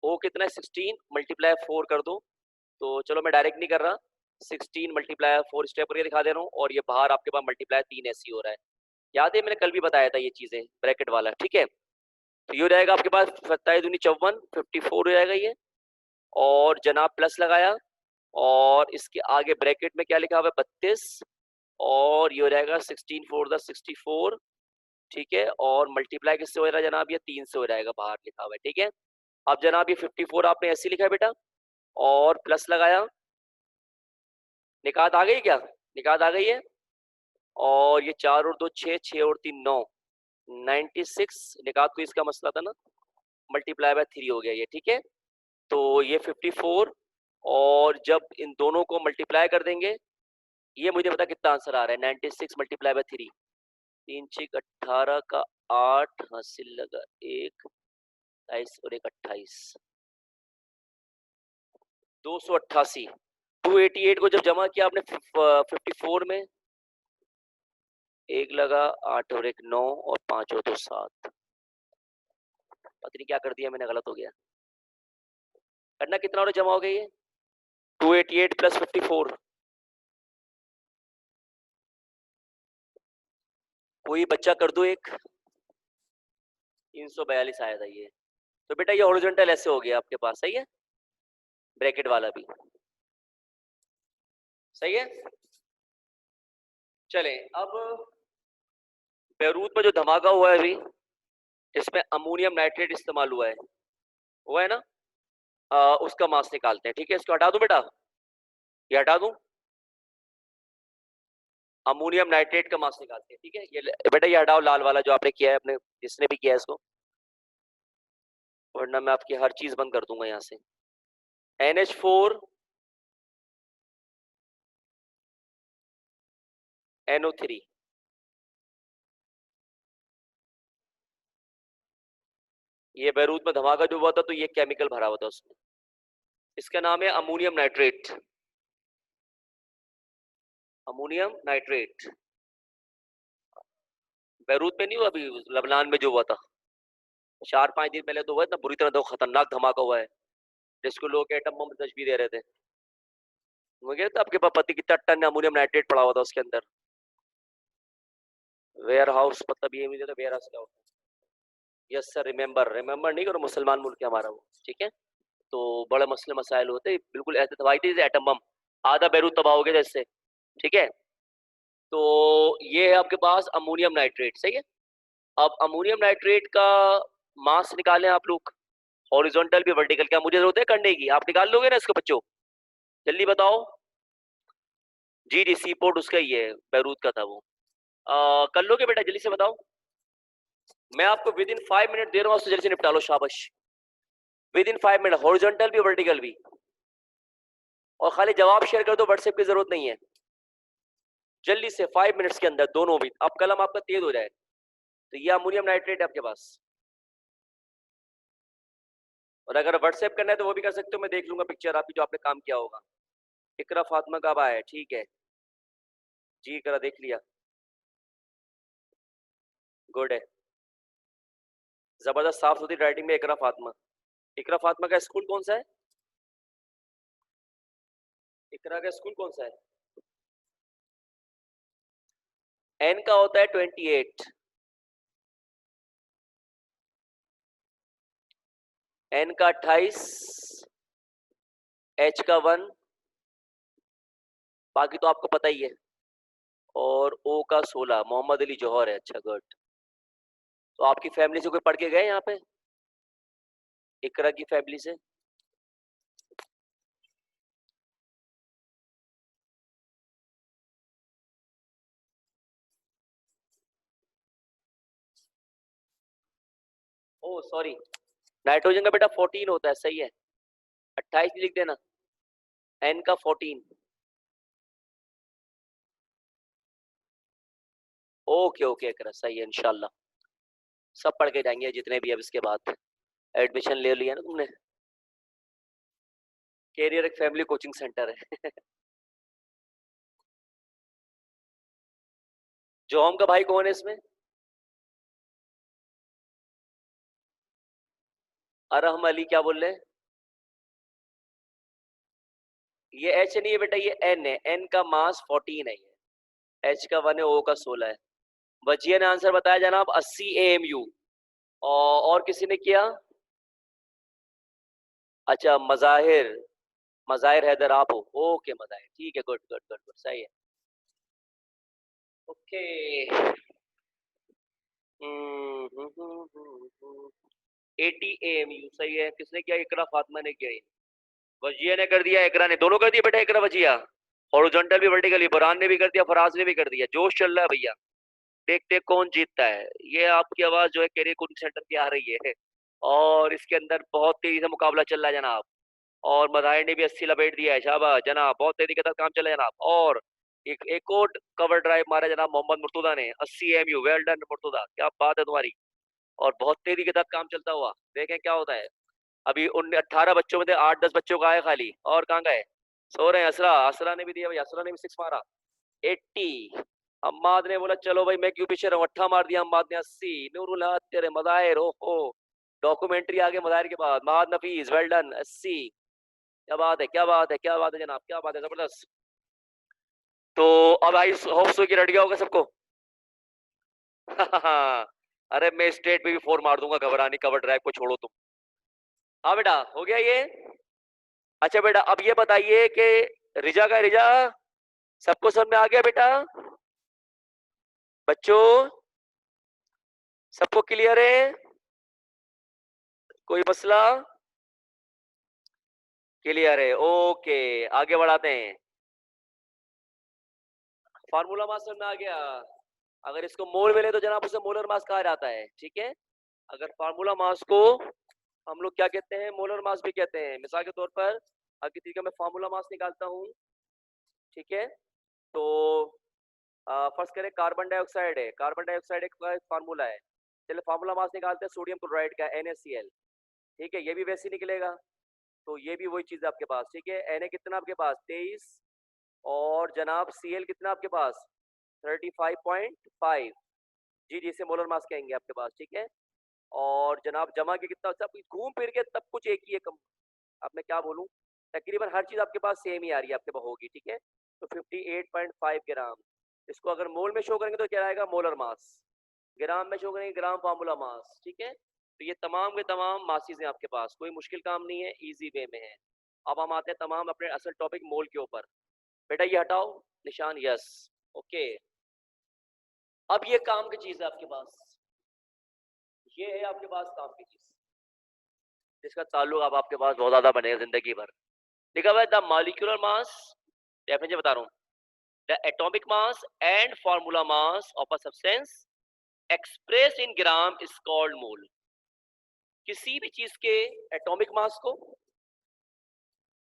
ओ कितना है 16, मल्टीप्लाई 4 कर दो, तो चलो मैं डायरेक्ट नहीं कर रहा, 16 मल्टीप्लाई 4 स्टेप करके दिखा दे रहा हूँ, और ये बाहर आपके पास मल्टीप्लाई 3 ऐसी हो रहा है, याद है मैंने कल भी बताया था ये चीजें, ब्रैकेट वाला, ठीक है। तो ये हो जाएगा आपके पास 27 दूनी 54, 54 हो जाएगा ये, और जनाब प्लस लगाया, और इसके आगे ब्रैकेट में क्या लिखा हुआ है 32, और ये हो जाएगा 16 फोर द 64, ठीक है, और मल्टीप्लाई किससे हो रहा है जनाब, ये 3 से हो जाएगा, बाहर लिखा हुआ है, ठीक है। अब जनाब ये 54 आपने ऐसे लिखा है बेटा, और प्लस लगाया, निकात आ गई क्या, निकात आ गई है, और ये 4 और 2 6, 6 और 3 9, 96, निकात को इसका मसला था ना, मल्टीप्लाई बाय 3 हो गया ये, ठीक है। तो ये 54, और जब इन दोनों को मल्टीप्लाई कर देंगे, ये मुझे पता कितना आंसर आ रहा है, 96 मल्टीप्लाई बाय 3, 3 6 18 का 8 हासिल लगा 1 22 और 1 28, 288, 288 को जब जमा किया आपने 54 में, एक लगा 8 और 1 9 और 5 और 2 7, पता नहीं क्या कर दिया मैंने, गलत हो गया, करना कितना और जमा हो गया ये 288 प्लस 54, कोई बच्चा कर दो एक, 342 आया था ये, तो बेटा ये हॉरिजॉन्टल ऐसे हो गया आपके पास, सही है, ब्रैकेट वाला भी सही है। चले अब बेरूत में जो धमाका हुआ है अभी, इसमें अमोनियम नाइट्रेट इस्तेमाल हुआ है ना, उसका मास निकालते हैं, ठीक है, इसको हटा दूं बेटा, ये हटा दूं, अमोनियम नाइट्रेट का मास निकालते हैं। ठीक है, ये बेटा ये हटाओ लाल वाला जो आपने किया है, अपने जिसने भी किया है इसको, वरना मैं आपकी हर चीज बंद कर दूंगा यहाँ से। NH4 NO3, ये बैरूत में धमाका जो हुआ था तो ये केमिकल भरा हुआ था उसमें, इसका नाम है ammonium nitrate. Ammonium nitrate Beirut में नहीं हुआ, अभी लबनान में जो हुआ था 4-5 दिन पहले तो हुआ, इतना बुरी तरह तो खतरनाक धमाका हुआ है जिसको लोग एटम बम तशबीह दे रहे थे। मुझे तो आपके पास पति कितना टन अमोनियम नाइट्रेट पड़ा हुआ था उसके अंदर। वेयर हाउस मतलब ये मुझे तो वेयर हाउस क्या होता है। यस सर, रिमेंबर रिमेंबर नहीं करो, मुसलमान मुल्क है हमारा वो। ठीक है, तो बड़े मसले मसाइल होते बिल्कुल ऐसे तबाही थी जैसे एटम बम, आधा बैरूत तबाह हो गया था इससे। ठीक है, तो ये है आपके पास अमोनियम नाइट्रेट, सही है। अब अमोनियम नाइट्रेट का मास निकालें आप लोग, हॉरिजॉन्टल भी वर्टिकल, क्या मुझे जरूरत है करने की, आप निकाल लोगे ना इसको बच्चों, जल्दी बताओ। जी जी, सी पोर्ट उसका ही है, बैरूत का था वो। कर लोगे बेटा, जल्दी से बताओ। मैं आपको विद इन 5 मिनट दे रहा हूँ, उससे जल्दी से निपटा लो, शाबाश। विद इन 5 मिनट, हॉरिजॉन्टल भी वर्टिकल भी। और खाली जवाब शेयर कर दो, व्हाट्सएप की जरूरत नहीं है। जल्दी से 5 मिनट्स के अंदर दोनों भी, अब कलम आपका तेज हो जाए। तो ये अमोनियम नाइट्रेट है आपके पास, और अगर व्हाट्सएप करना है तो वो भी कर सकते हो, मैं देख लूंगा पिक्चर आपकी जो आपने काम किया होगा। इकरा फातिमा कब आया है, ठीक है जी, करा देख लिया, गुड है, जबरदस्त साफ सुथरी राइटिंग में इकरा फातिमा। इकरा फातिमा का स्कूल कौन सा है, इकरा का स्कूल कौन सा है। एन का होता है 28, एन का 28, एच का 1, बाकी तो आपको पता ही है, और ओ का 16, मोहम्मद अली जौहर है। अच्छा गुड, तो आपकी फैमिली से कोई पढ़ के गए यहाँ पे, इकरा की फैमिली से। ओ सॉरी, नाइट्रोजन का बेटा 14 होता है, सही है, 28 लिख देना, एन का 14। ओके ओके इकरा, सही है, इंशाल्लाह सब पढ़ के जाएंगे जितने भी, अब इसके बाद एडमिशन ले लिया ना तुमने। कैरियर एक फैमिली कोचिंग सेंटर है। जोहम का भाई कौन है इसमें, अरहम अली क्या बोल रहे हैं। ये एच नहीं है बेटा, ये एन है, एन का मास 14 है, ये एच का 1 है, ओ का 16 है। वजिया ने आंसर बताया जनाब 80 AMU। और किसी ने किया, अच्छा मजाहिर, मजाहिर हैदर आप हो, ओके मजाहिर, ठीक है, गुड गुड गुड गुड, सही है। ओके, 80 AMU सही है, किसने किया, इकरा फातिमा ने किया, वजिया ने कर दिया, इकरा ने, दोनों कर दिया बेटा, इकरा वजिया, हॉरिजॉन्टल भी वर्टिकल भी, बुरहान ने भी कर दिया, फराज ने भी कर दिया, जोश चल रहा है भैया। देखते हैं कौन जीतता है। ये आपकी आवाज जो है कैरियर कोचिंग सेंटर की आ रही है, और इसके अंदर बहुत तेजी से मुकाबला चल रहा है जनाब, और मदाहिर ने भी 80 लपेट दिया है, शाबाश जनाब, बहुत तेजी के साथ काम चल रहा है जनाब। और एक और कवर ड्राइव मारा जनाब मोहम्मद मुर्तुदा ने, 80 AMU, वेल डन मुर्तुदा, क्या बात है तुम्हारी, और बहुत तेजी के साथ काम चलता हुआ, देखें क्या होता है। अभी उन 18 बच्चों में से 8-10 बच्चों का आए खाली, और कहाँ गए, सो रहे हैं। असरा, असरा ने भी दिया भाई, असरा ने भी 6 मारा, 80। अम्माद ने बोला चलो भाई मैं क्यों पीछे रहूं, 8 मार दिया अम्माद ने, 80। नूरुल हक तेरे मदाहिर हो, डॉक्यूमेंट्री आगे मदाहिर के बाद, महाद नफीस वेल डन, 80। क्या बात है, क्या बात है, क्या बात है जनाब, क्या बात है, जबरदस्त। तो अब आई होप सो कि रट गया होगा सबको। अरे मैं स्टेट पे भी 4 मार दूंगा, घबरानी, कवर ड्राइव को छोड़ो तुम। हाँ बेटा हो गया ये। अच्छा बेटा अब ये बताइए कि रिजा का रिजा, सबको समझ में आ गया बेटा, बच्चों सबको क्लियर है, कोई मसला, क्लियर है, ओके आगे बढ़ाते हैं। फार्मूला मास समझ में आ गया। अगर इसको मोल मिले तो जनाब उसे मोलर मास कहा जाता है, ठीक है। अगर फार्मूला मास को हम लोग क्या कहते हैं, मोलर मास भी कहते हैं। मिसाल के तौर पर अगर किसी का मैं फार्मूला मास निकालता हूँ, ठीक है, तो फर्स्ट करें कार्बन डाइऑक्साइड है, कार्बन डाइऑक्साइड का एक फार्मूला है। चलिए फार्मूला मास निकालते हैं सोडियम क्लोराइड का, NaCl, ठीक है, ये भी वैसे ही निकलेगा। तो ये भी वही चीज है आपके पास, ठीक है। Na कितना आपके पास 23, और जनाब Cl कितना आपके पास 35.5, जी जिसे मोलर मास कहेंगे आपके पास, ठीक है। और जनाब जमा के कितना, सब घूम फिर के तब कुछ एक ही है कम। अब मैं क्या बोलूं, तकरीबन हर चीज आपके पास सेम ही आ रही है आपके पास होगी, ठीक है। तो 58.5 ग्राम, इसको अगर मोल में शो करेंगे तो क्या आएगा, मोलर मास। ग्राम में शो करेंगे ग्राम फार्मूला मास, ठीक है। तो ये तमाम के तमाम मासिस हैं आपके पास, कोई मुश्किल काम नहीं है, इजी वे में है। अब हम आते हैं तमाम अपने असल टॉपिक मोल के ऊपर। बेटा ये हटाओ निशान, यस, ओके। अब ये काम की चीज है आपके पास, ये है आपके पास काम की चीज, जिसका ताल्लुक अब आपके पास बहुत ज्यादा बनेगा जिंदगी भर। लिखा हुआ है द मॉलिक्यूलर मास, डेफिनेशन बता रहा हूँ, the atomic mass and formula mass of a substance express in gram is called mole. किसी भी चीज के एटॉमिक मास को,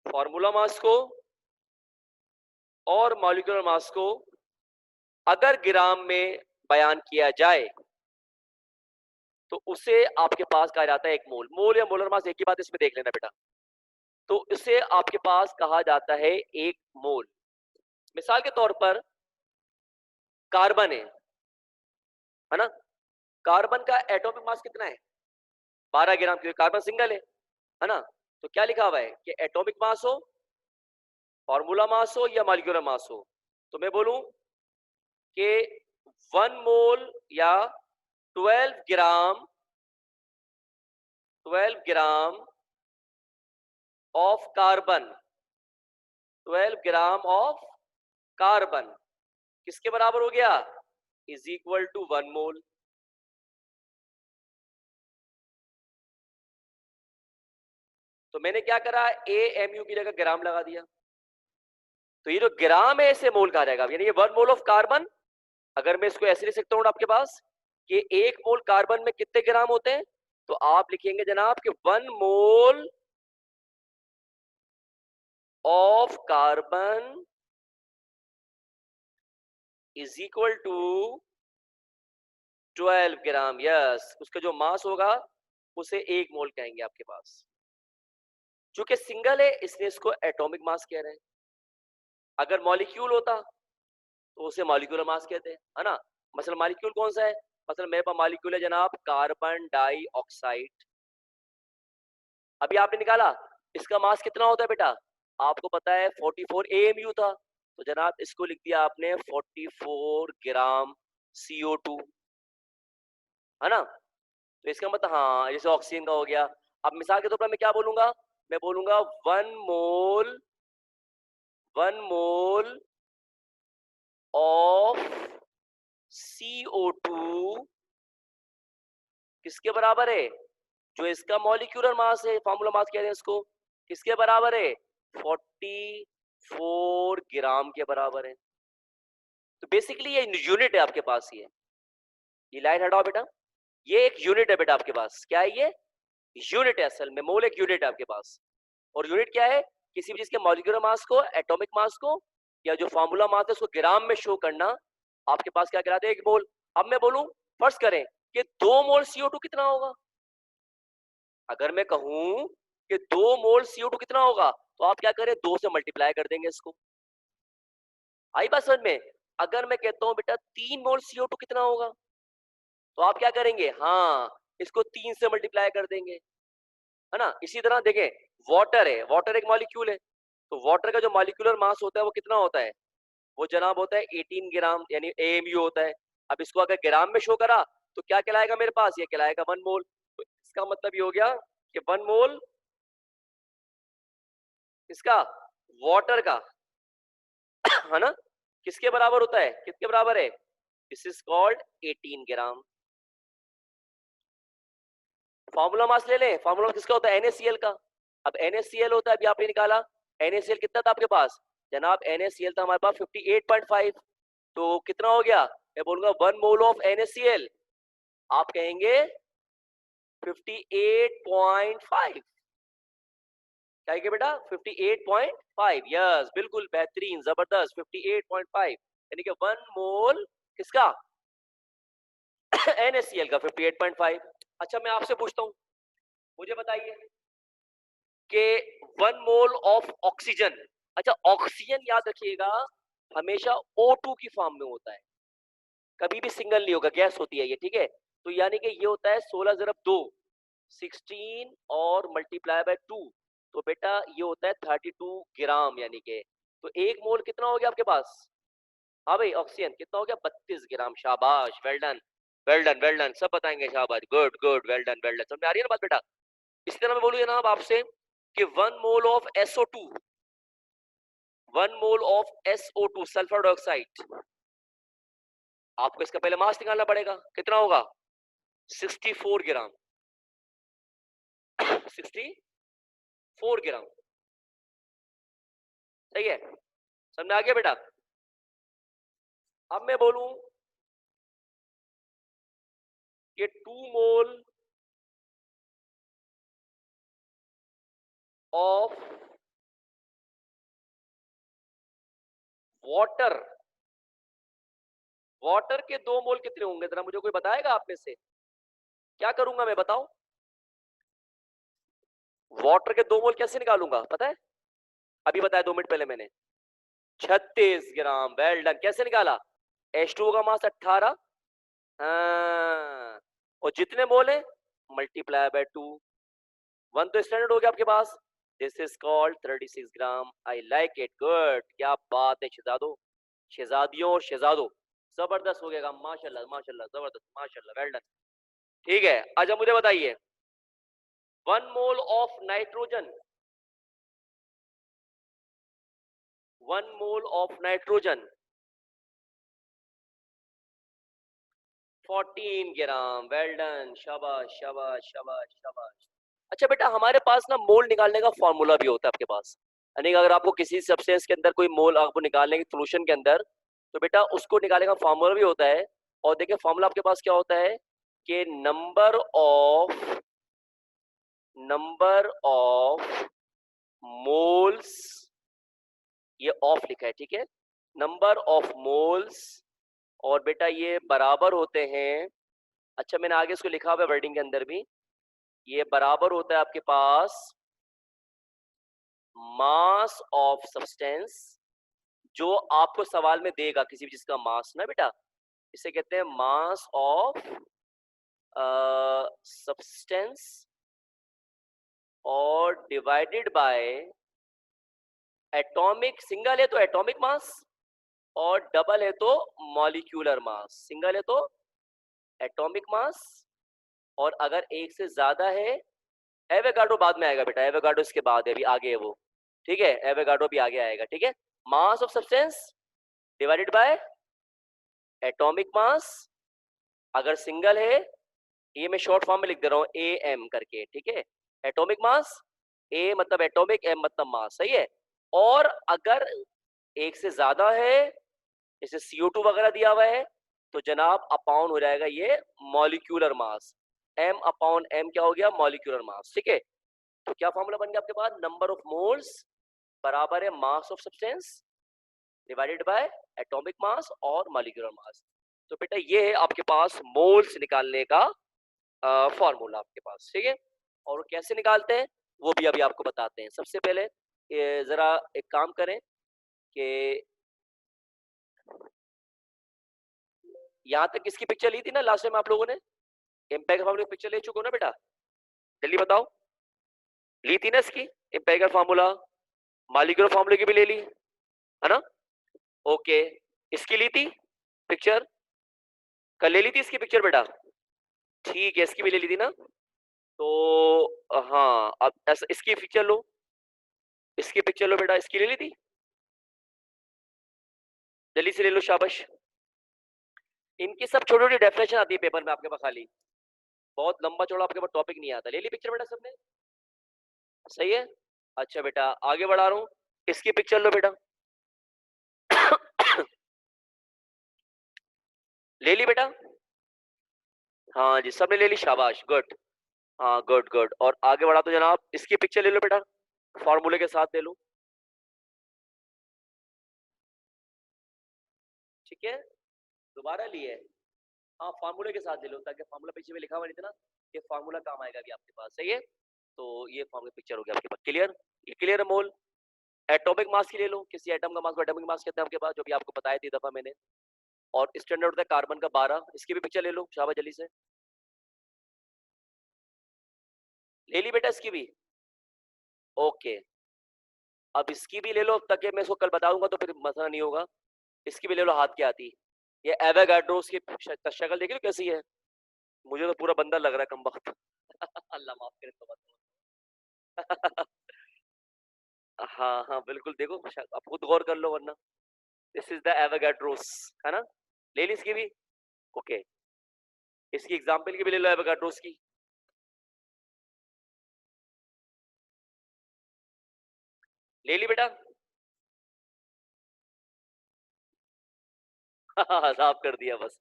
फार्मूला मास को और मॉलिक्यूलर मास को अगर ग्राम में बयान किया जाए तो उसे आपके पास कहा जाता है एक मोल। मोल या मोलर मास एक ही बात, इसमें देख लेना बेटा। तो इसे आपके पास कहा जाता है एक मोल। मिसाल के तौर पर कार्बन है ना, कार्बन का एटॉमिक मास कितना है 12 ग्राम, क्योंकि कार्बन सिंगल है ना। तो क्या लिखा हुआ है कि एटॉमिक मास हो, फार्मूला मास हो या मॉलिक्यूलर मास हो, तो मैं बोलूं कि 1 मोल या 12 ग्राम, 12 gram of carbon, 12 gram of carbon किसके बराबर हो गया, इज इक्वल टू 1 मोल। तो मैंने क्या करा, AMU की जगह ग्राम लगा दिया, तो ये जो ग्राम है इसे मोल कहा जाएगा। यानी ये 1 मोल ऑफ कार्बन, अगर मैं इसको ऐसे लिख सकता हूं आपके पास कि 1 मोल कार्बन में कितने ग्राम होते हैं, तो आप लिखेंगे जनाब कि 1 mole of carbon is equal to 12 gram, yes. उसका जो मास होगा उसे 1 मोल कहेंगे आपके पास। चूंकि सिंगल है इसलिए इसको एटॉमिक मास कह रहे हैं। अगर मॉलिक्यूल होता तो उसे मॉलिक्यूलर मास कहते हैं, है ना। मसलन मॉलिक्यूल कौन सा है, मसलन मेरे पास मॉलिक्यूल है जनाब कार्बन डाइऑक्साइड। अभी आपने निकाला इसका मास कितना होता है बेटा, आपको पता है 44 AMU था, तो जनाब इसको लिख दिया आपने 44 ग्राम CO2, है ना। तो इसका मतलब हाँ जैसे ऑक्सीजन का हो गया। अब मिसाल के तौर पर मैं क्या बोलूंगा, मैं बोलूंगा 1 मोल, 1 मोल ऑफ CO2 किसके बराबर है, जो इसका मॉलिक्यूलर मास है, फार्मूला मास कह रहे हैं इसको, किसके बराबर है 44 ग्राम के बराबर है। तो बेसिकली ये यूनिट है आपके पास, ये लाइन हटाओ बेटा, ये एक यूनिट है बेटा आपके पास। क्या है ये, यूनिट है, असल में मोल एक यूनिट है आपके पास। और यूनिट क्या है, किसी भी चीज के मॉलिक्यूलर मास को, एटॉमिक मास को, या जो फार्मूला मास है उसको ग्राम में शो करना आपके पास क्या कहलाता है, एक मोल। अब मैं बोलूं, फर्स्ट करें कि 2 मोल CO2 कितना होगा, अगर मैं कहूं कि 2 मोल CO2 कितना होगा, तो आप क्या करें 2 से मल्टीप्लाई कर देंगे इसको। आई बात समझ में। अगर मैं कहता हूं बेटा 3 मोल CO2 कितना होगा, तो आप क्या करेंगे, हाँ इसको 3 से मल्टीप्लाई कर देंगे, है ना। इसी तरह देखें वाटर है, वाटर एक मॉलिक्यूल है, तो वाटर का जो मॉलिक्यूलर मास होता है वो कितना होता है, वो जनाब होता है 18 ग्राम, यानी AMU होता है। अब इसको अगर ग्राम में शो करा तो क्या कहलाएगा मेरे पास, ये कहलाएगा 1 मोल। तो इसका मतलब ये हो गया कि 1 मोल इसका वाटर का है ना, किसके बराबर होता है, किसके बराबर है, this is called 18 gram. Formula mass ले लें, फार्मूला किसका होता है NaCl का। अब NaCl होता है, अभी आपने निकाला NaCl कितना था आपके पास, जनाब NaCl था हमारे पास 58.5, तो कितना हो गया, मैं बोलूंगा 1 मोल ऑफ NaCl, आप कहेंगे 58.5, क्या है बेटा 58.5, यस बिल्कुल बेहतरीन जबरदस्त 58.5, यानी कि 1 मोल किसका NaCl का 58.5। अच्छा मैं आपसे पूछता हूं, मुझे बताइए कि 1 मोल ऑफ ऑक्सीजन, अच्छा ऑक्सीजन याद रखिएगा हमेशा O2 की फॉर्म में होता है, कभी भी सिंगल नहीं होगा, गैस होती है ये, ठीक है। तो यानी कि ये होता है 16 ज़रब 2 16 और मल्टीप्लाई बाय 2, तो बेटा ये होता है 32 ग्राम, यानी कि तो एक मोल कितना हो गया आपके पास, हाँ भाई ऑक्सीजन कितना हो गया 32 ग्राम, शाबाश well done well done well done, सब बताएंगे शाबाश, good good well done well done, समझ में आ रही है ना बात बेटा। इसी तरह मैं बोलूँ जनाब आपसे कि 1 mole of SO2, 1 mole of SO2 sulphur dioxide, आपको इसका पहले मास निकालना पड़ेगा, कितना होगा 64 ग्राम 64 ग्राम, सही है, समझ में आ गया बेटा। अब मैं बोलूं कि 2 मोल ऑफ वाटर, वाटर के 2 मोल कितने होंगे, जरा मुझे कोई बताएगा आप में से, क्या करूंगा मैं बताओ, वाटर के 2 मोल कैसे निकालूंगा पता है, अभी बताया 2 मिनट पहले मैंने, 36 ग्राम, वेल डन, कैसे निकाला, H2O का मास 18, हाँ, और जितने मोल है मल्टीप्लाई बाय 2, 1 तो स्टैंडर्ड हो गया आपके पास, this is called 36 gram, I like it, good, क्या बात है शहजादो, शहजादियों और शहजादो, जबरदस्त हो गया, माशाल्लाह माशाल्लाह जबरदस्त माशाल्लाह वेल डन। ठीक है, अच्छा मुझे बताइए 1 mole of nitrogen, 1 mole of nitrogen 14 gram, well done, शाबाश शाबाश शाबाश शाबाश। अच्छा बेटा हमारे पास ना मोल निकालने का फॉर्मूला भी होता है आपके पास, यानी कि अगर आपको किसी सब्सटेंस के अंदर कोई मोल आपको निकालने की सोल्यूशन के अंदर, तो बेटा उसको निकालने का फॉर्मूला भी होता है। और देखिए फॉर्मूला आपके पास क्या होता है कि नंबर ऑफ मोल्स, ये ऑफ लिखा है ठीक है, नंबर ऑफ मोल्स, और बेटा ये बराबर होते हैं, अच्छा मैंने आगे इसको लिखा हुआ है वर्डिंग के अंदर भी, ये बराबर होता है आपके पास मास ऑफ सब्सटेंस, जो आपको सवाल में देगा किसी भी चीज का मास ना बेटा, इसे कहते हैं मास ऑफ सब्सटेंस, और डिवाइडेड बाय एटॉमिक, सिंगल है तो एटॉमिक मास, और डबल है तो मॉलिक्यूलर मास, सिंगल है तो एटॉमिक मास, और अगर एक से ज्यादा है, एवोगाड्रो बाद में आएगा बेटा, एवोगाड्रो इसके बाद है, अभी आगे है वो, ठीक है, एवोगाड्रो भी आगे आएगा, ठीक है, mass of substance divided by atomic mass, अगर सिंगल है, ये मैं शॉर्ट फॉर्म में लिख दे रहा हूँ AM करके, ठीक है, एटॉमिक मास, A मतलब एटॉमिक, M मतलब मास, सही है, और अगर एक से ज्यादा है, जैसे CO2 वगैरह दिया हुआ है, तो जनाब अपॉन हो जाएगा ये molecular mass, M upon M क्या हो गया मॉलिक्यूलर मास, ठीक है। तो क्या फॉर्मूला बन गया आपके पास, नंबर ऑफ मोल्स बराबर है mass of substance divided by atomic mass और मॉलिक्यूलर मास। तो बेटा ये है आपके पास मोल्स निकालने का फॉर्मूला आपके पास, ठीक है, और वो कैसे निकालते हैं वो भी अभी आपको बताते हैं। सबसे पहले जरा एक काम करें कि यहाँ तक किसकी पिक्चर ली थी ना लास्ट टाइम आप लोगों ने, इम्पैक्ट फार्मूला की पिक्चर ले चुके हो ना बेटा, जल्दी बताओ, ली थी ना इसकी इम्पैक्ट फार्मूला, मॉलिक्यूलर फार्मूले की भी ले ली है ना, ओके, इसकी ली थी पिक्चर, कल ले ली थी इसकी पिक्चर बेटा, ठीक है इसकी भी ले ली थी ना, तो हाँ अब ऐसा इसकी पिक्चर लो, इसकी पिक्चर लो बेटा, इसकी ले ली थी, जल्दी से ले लो शाबाश। इनकी सब छोटी छोटी डेफिनेशन आती है पेपर में आपके पास, खाली बहुत लंबा चौड़ा आपके पास टॉपिक नहीं आता, ले ली पिक्चर बेटा सबने, सही है। अच्छा बेटा आगे बढ़ा रहा हूँ, इसकी पिक्चर लो बेटा ले ली बेटा? हाँ जी, सबने ले ली, शाबाश, गुड। हाँ, गुड गुड। और आगे बढ़ा तो जनाब इसकी पिक्चर ले लो बेटा, फॉर्मूले के साथ ले लो। ठीक है, दोबारा लिए? हाँ, फार्मूले के साथ ले लो, ताकि फार्मूला पीछे में लिखा हुआ नहीं था ना, ये फार्मूला काम आएगा अभी आपके पास, सही है? तो ये फार्मूला पिक्चर हो गया आपके पास, क्लियर? ये क्लियर है मोल? एटॉमिक मास की ले लो, किसी एटम का मास को एटॉमिक मास कहते हैं आपके पास, जो भी आपको बताया थी दफा मैंने। और स्टैंडर्ड होता है कार्बन का 12, इसकी भी पिक्चर ले लो, शाबाश जल्दी से। ले ली बेटा इसकी भी? ओके, अब इसकी भी ले लो, ताकि मैं इसको कल बताऊंगा तो फिर मसला नहीं होगा। इसकी भी ले लो, हाथ की आती। ये एवोगाड्रोस की शक्ल देखी लो कैसी है? मुझे तो पूरा बंदर लग रहा है कम वक्त। अल्लाह माफ करे तो बता। हाँ हाँ बिल्कुल, देखो आप खुद गौर कर लो वरना। दिस इज द एवोगाड्रोस, है ना? ले ली इसकी भी? ओके, इसकी एग्जांपल की भी ले लो, एवोगाड्रोस की। ले ली बेटा? साफ कर दिया बस,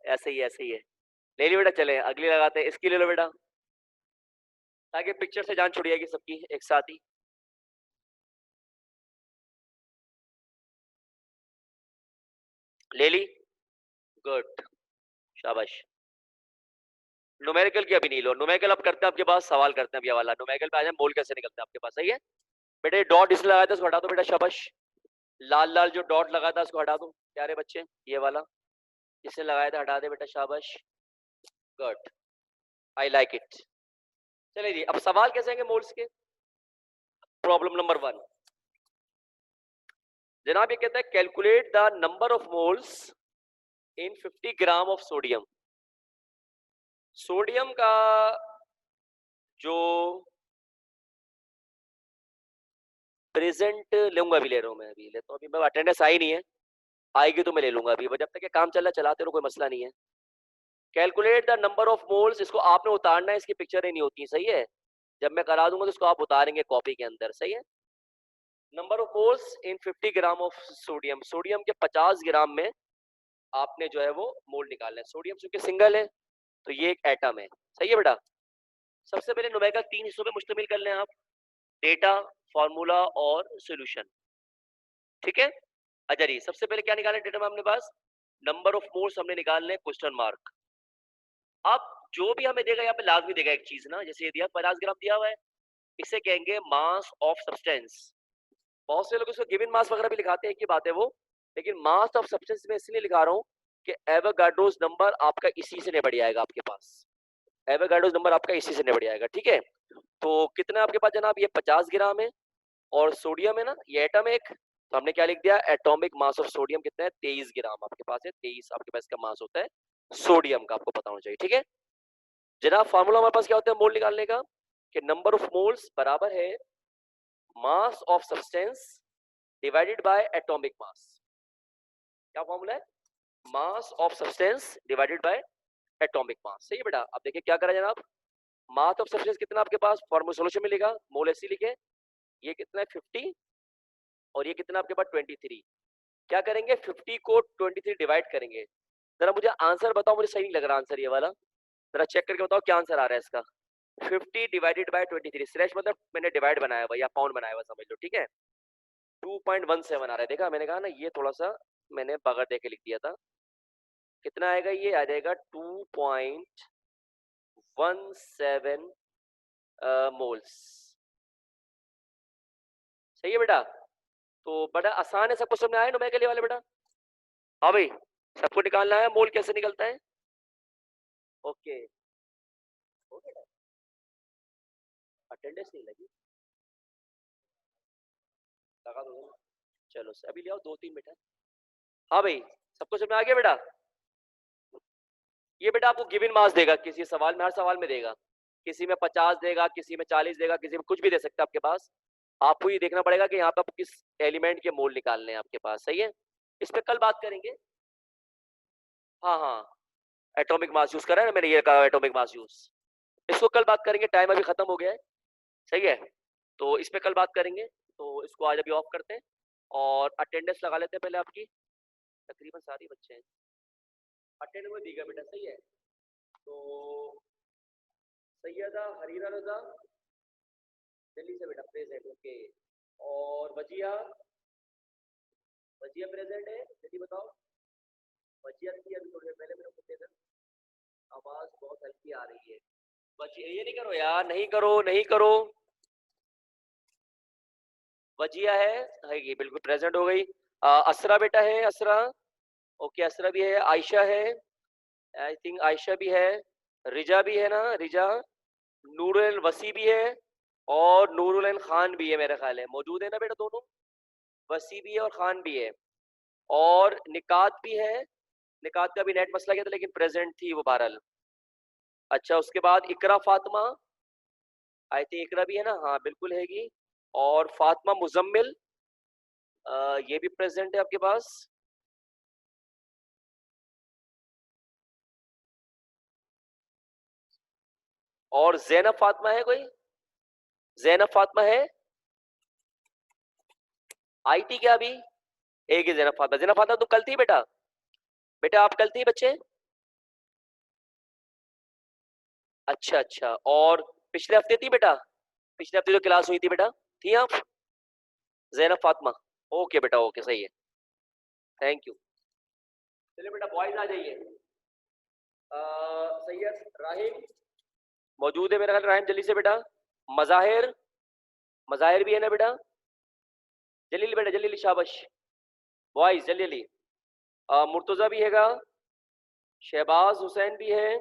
ऐसे ही है। ले ली बेटा, चले अगली लगाते हैं, इसकी ले लो बेटा, ताकि पिक्चर से जान छुड़ जाएगी सबकी एक साथ ही। ले ली? गुड, शाबाश। न्यूमेरिकल की अभी नहीं लो, न्यूमेरिकल अब करते हैं आपके पास, सवाल करते हैं अभी वाला, न्यूमेरिकल पे आ जाए, मोल कैसे निकलते हैं आपके पास, सही है? बेटे डॉट इसने लगाया था उसको हटा दो बेटा, शाबाश। लाल लाल जो डॉट लगा था उसको हटा दो प्यारे बच्चे, ये वाला जिसने लगाया था हटा दे बेटा, शाबाश, गुड, आई लाइक इट। चलिए जी, अब सवाल कैसे आएंगे मोल्स के? प्रॉब्लम नंबर 1 जनाब, ये कहता है calculate the number of moles in 50 gram of sodium. Sodium का जो प्रेजेंट लूंगा, अभी ले रहा हूं मैं, अभी लेता हूं, अभी मैं अटेंडेंस आई नहीं है, आएगी तो मैं ले लूंगा अभी, जब तक ये काम चल रहा चलाते रहो, कोई मसला नहीं है। Calculate the number of moles, इसको आपने उतारना है, इसकी पिक्चरें नहीं होती, सही है? जब मैं करा दूंगा तो इसको आप उतारेंगे कॉपी के अंदर, सही है? Number of moles in 50 gram of sodium, sodium के 50 ग्राम में आपने जो है वो मोल निकालना है। सोडियम चूंकि सिंगल है तो ये एक एटम है, सही है बेटा? सबसे पहले न्यूमेरिकल 3 हिस्सों में मुश्तमिल कर लें आप, डेटा, फॉर्मूला और सॉल्यूशन। ठीक है, अच्छा जी, सबसे पहले क्या निकालना है डेटा में अपने पास? नंबर ऑफ मोल्स हमने निकालने हैं, क्वेश्चन मार्क। अब जो भी हमें देगा यहाँ पे लाजमी देगा एक चीज ना, जैसे ये दिया 50 ग्राम दिया हुआ है, इसे कहेंगे मास ऑफ सब्सटेंस। बहुत से लोग इसको गिवन मास वगैरह भी लिखाते हैं, की बात है वो, लेकिन मास ऑफ सब्सटेंस में इसलिए लिखा रहा हूँ कि एवोगाड्रोस नंबर आपका इसी से निपट जाएगा आपके पास, एवोगाड्रोस नंबर आपका इसी से निपट जाएगा, ठीक है? तो कितना आपके पास जनाब? ये 50 ग्राम है, और सोडियम है ना, ये एटम है एक, तो हमने क्या लिख दिया? एटॉमिक मास ऑफ सोडियम कितना है? 23 ग्राम आपके पास है, 23 आपके पास का मास होता है सोडियम का, आपको पता होना चाहिए, ठीक है? जनाब फार्मूला हमारे पास क्या होता है मोल निकालने का? कि नंबर ऑफ मोल्स बराबर है mass of substance divided by atomic mass. क्या फॉर्मूला है? Mass of substance divided by atomic mass, सही है बेटा? अब देखिए क्या करा जनाब, मास ऑफ सब्सटेंस कितना आपके पास, फॉर्मूला सॉल्यूशन में लिखा, मोल ऐसे लिखे, ये कितना है 50, और ये कितना आपके पास 23। क्या करेंगे, 50 को 23 डिवाइड करेंगे। जरा मुझे आंसर बताओ, मुझे सही नहीं लग रहा आंसर ये वाला, जरा चेक करके बताओ क्या आंसर आ रहा है इसका। 50 डिवाइडेड बाय 23, स्लैश मतलब मैंने डिवाइड बनाया हुआ या पाउंड बनाया हुआ समझ लो, ठीक है? 2.17 आ रहा है, देखा मैंने कहा ना, ये थोड़ा सा मैंने बगैर देखे लिख दिया था। कितना आएगा? ये आ जाएगा 2.17 मोल्स, सही है बेटा? तो बड़ा आसान है, सबको समझ में आया ना मैं के लिए वाले बेटा? हाँ भाई, सबको निकालना है मोल कैसे निकलता है। ओके, अटेंडेंस नहीं लगी, लगा दो ना। चलो अभी ले आओ, 2-3 मिनट है। हाँ भाई, सबको समझ में आ गया बेटा? ये बेटा आपको गिवन मास देगा किसी सवाल में, हर सवाल में देगा, किसी में 50 देगा, किसी में 40 देगा, किसी में कुछ भी दे सकता है आपके पास। आपको ये देखना पड़ेगा कि यहाँ पे आपको किस एलिमेंट के मोल निकालने हैं आपके पास, सही है? इस पे कल बात करेंगे। हाँ हाँ, एटॉमिक मास यूज करा है ना मैंने, ये कहा एटॉमिक मास यूज, इसको कल बात करेंगे, टाइम अभी खत्म हो गया है, सही है? तो इस पे कल बात करेंगे, तो इसको आज अभी ऑफ करते हैं, और अटेंडेंस लगा लेते हैं पहले आपकी, तकरीबन सारी बच्चे हैं। अटेंड हुए दीगा बेटा, सही है। तो सैयदा हरीरा रजा दिल्ली से बेटा प्रेजेंट, ओके। और वजिया, वजिया प्रेजेंट है, जल्दी बताओ। वजिया थी अभी थोड़ी देर पहले, मेरे को देखा आवाज बहुत हल्की आ रही है। वजिया, ये नहीं करो यार, नहीं करो नहीं करो। वजिया है ये बिल्कुल प्रेजेंट हो गई। असरा बेटा है, असरा, ओके असरा भी है, आयशा है, आई थिंक आयशा भी है, रिजा भी है ना, रिजा, नूरुल वसी भी है, और नूरुल खान भी है, मेरा ख्याल है मौजूद है ना बेटा दोनों, वसी भी है और खान भी है। और निकात भी है, निकात का भी नेट मसला गया था लेकिन प्रेजेंट थी वो बहरहाल। अच्छा उसके बाद इकरा फातिमा, आई थिंक इकरा भी है ना, हाँ बिल्कुल हैगी। और फातिमा मुजम्मिल, ये भी प्रेजेंट है आपके पास। और जैनब फातिमा है कोई, जैनब फातिमा है, आई थी क्या अभी? एक ही जैनब फातिमा, जैनब फातिमा तो कल थी बेटा, बेटा आप कल थी बच्चे? अच्छा अच्छा, और पिछले हफ्ते थी बेटा, पिछले हफ्ते जो क्लास हुई थी बेटा, थी आप जैनब फातिमा? ओके बेटा ओके, सही है, थैंक यू। चलिए बेटा बॉयज आ जाइए। सैयद राहिम मौजूद है मेरा ख्याल, राहिम जल्दी से बेटा। मजाहिर, मजाहिर भी है ना बेटा, जल्दी बेटा जल्दी, शाबाश बॉयज जल्दी जल्दी। मुर्तजा भी हैगा, शहबाज हुसैन भी है,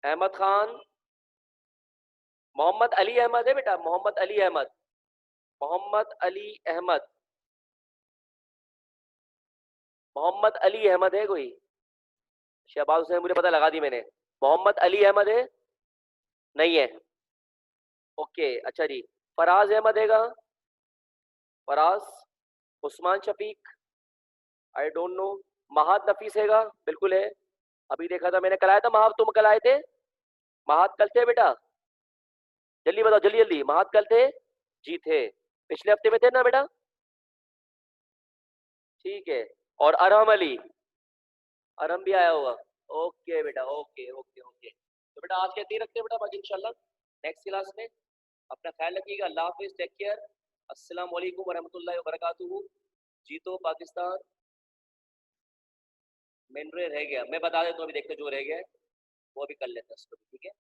अहमद खान, मोहम्मद अली अहमद है बेटा, मोहम्मद अली अहमद, मोहम्मद अली अहमद, मोहम्मद अली अहमद है कोई? शहबाज हुसैन मुझे पता लगा दी मैंने, मोहम्मद अली अहमद है? नहीं है, ओके अच्छा जी। फराज अहमद हैगा, Faraz, Usman Shafiq, I don't know. Mahad Nafees हैगा, बिल्कुल है, अभी देखा था मैंने, कल आया था महाद, तुम कल आए थे? महाद कल थे बेटा, जल्दी बताओ जल्दी जल्दी, महाद कल थे? जी थे, पिछले हफ्ते में थे ना बेटा, ठीक है। और अरहम अली, अरहम भी आया होगा, ओके बेटा ओके ओके ओके। तो बेटा आज कहते ही रखते हैं बेटा, बाकी इंशाल्लाह नेक्स्ट क्लास में अपना ख्याल रखिएगा। अल्लाह हाफिज, टेक केयर, अस्सलाम वालेकुम वरहमतुल्लाहि वबरकातुहू। जीतो पाकिस्तान। मेन रह गया, मैं बता देता हूँ अभी, देखते जो रह गया है वो अभी कर लेते हैं उसको, ठीक है।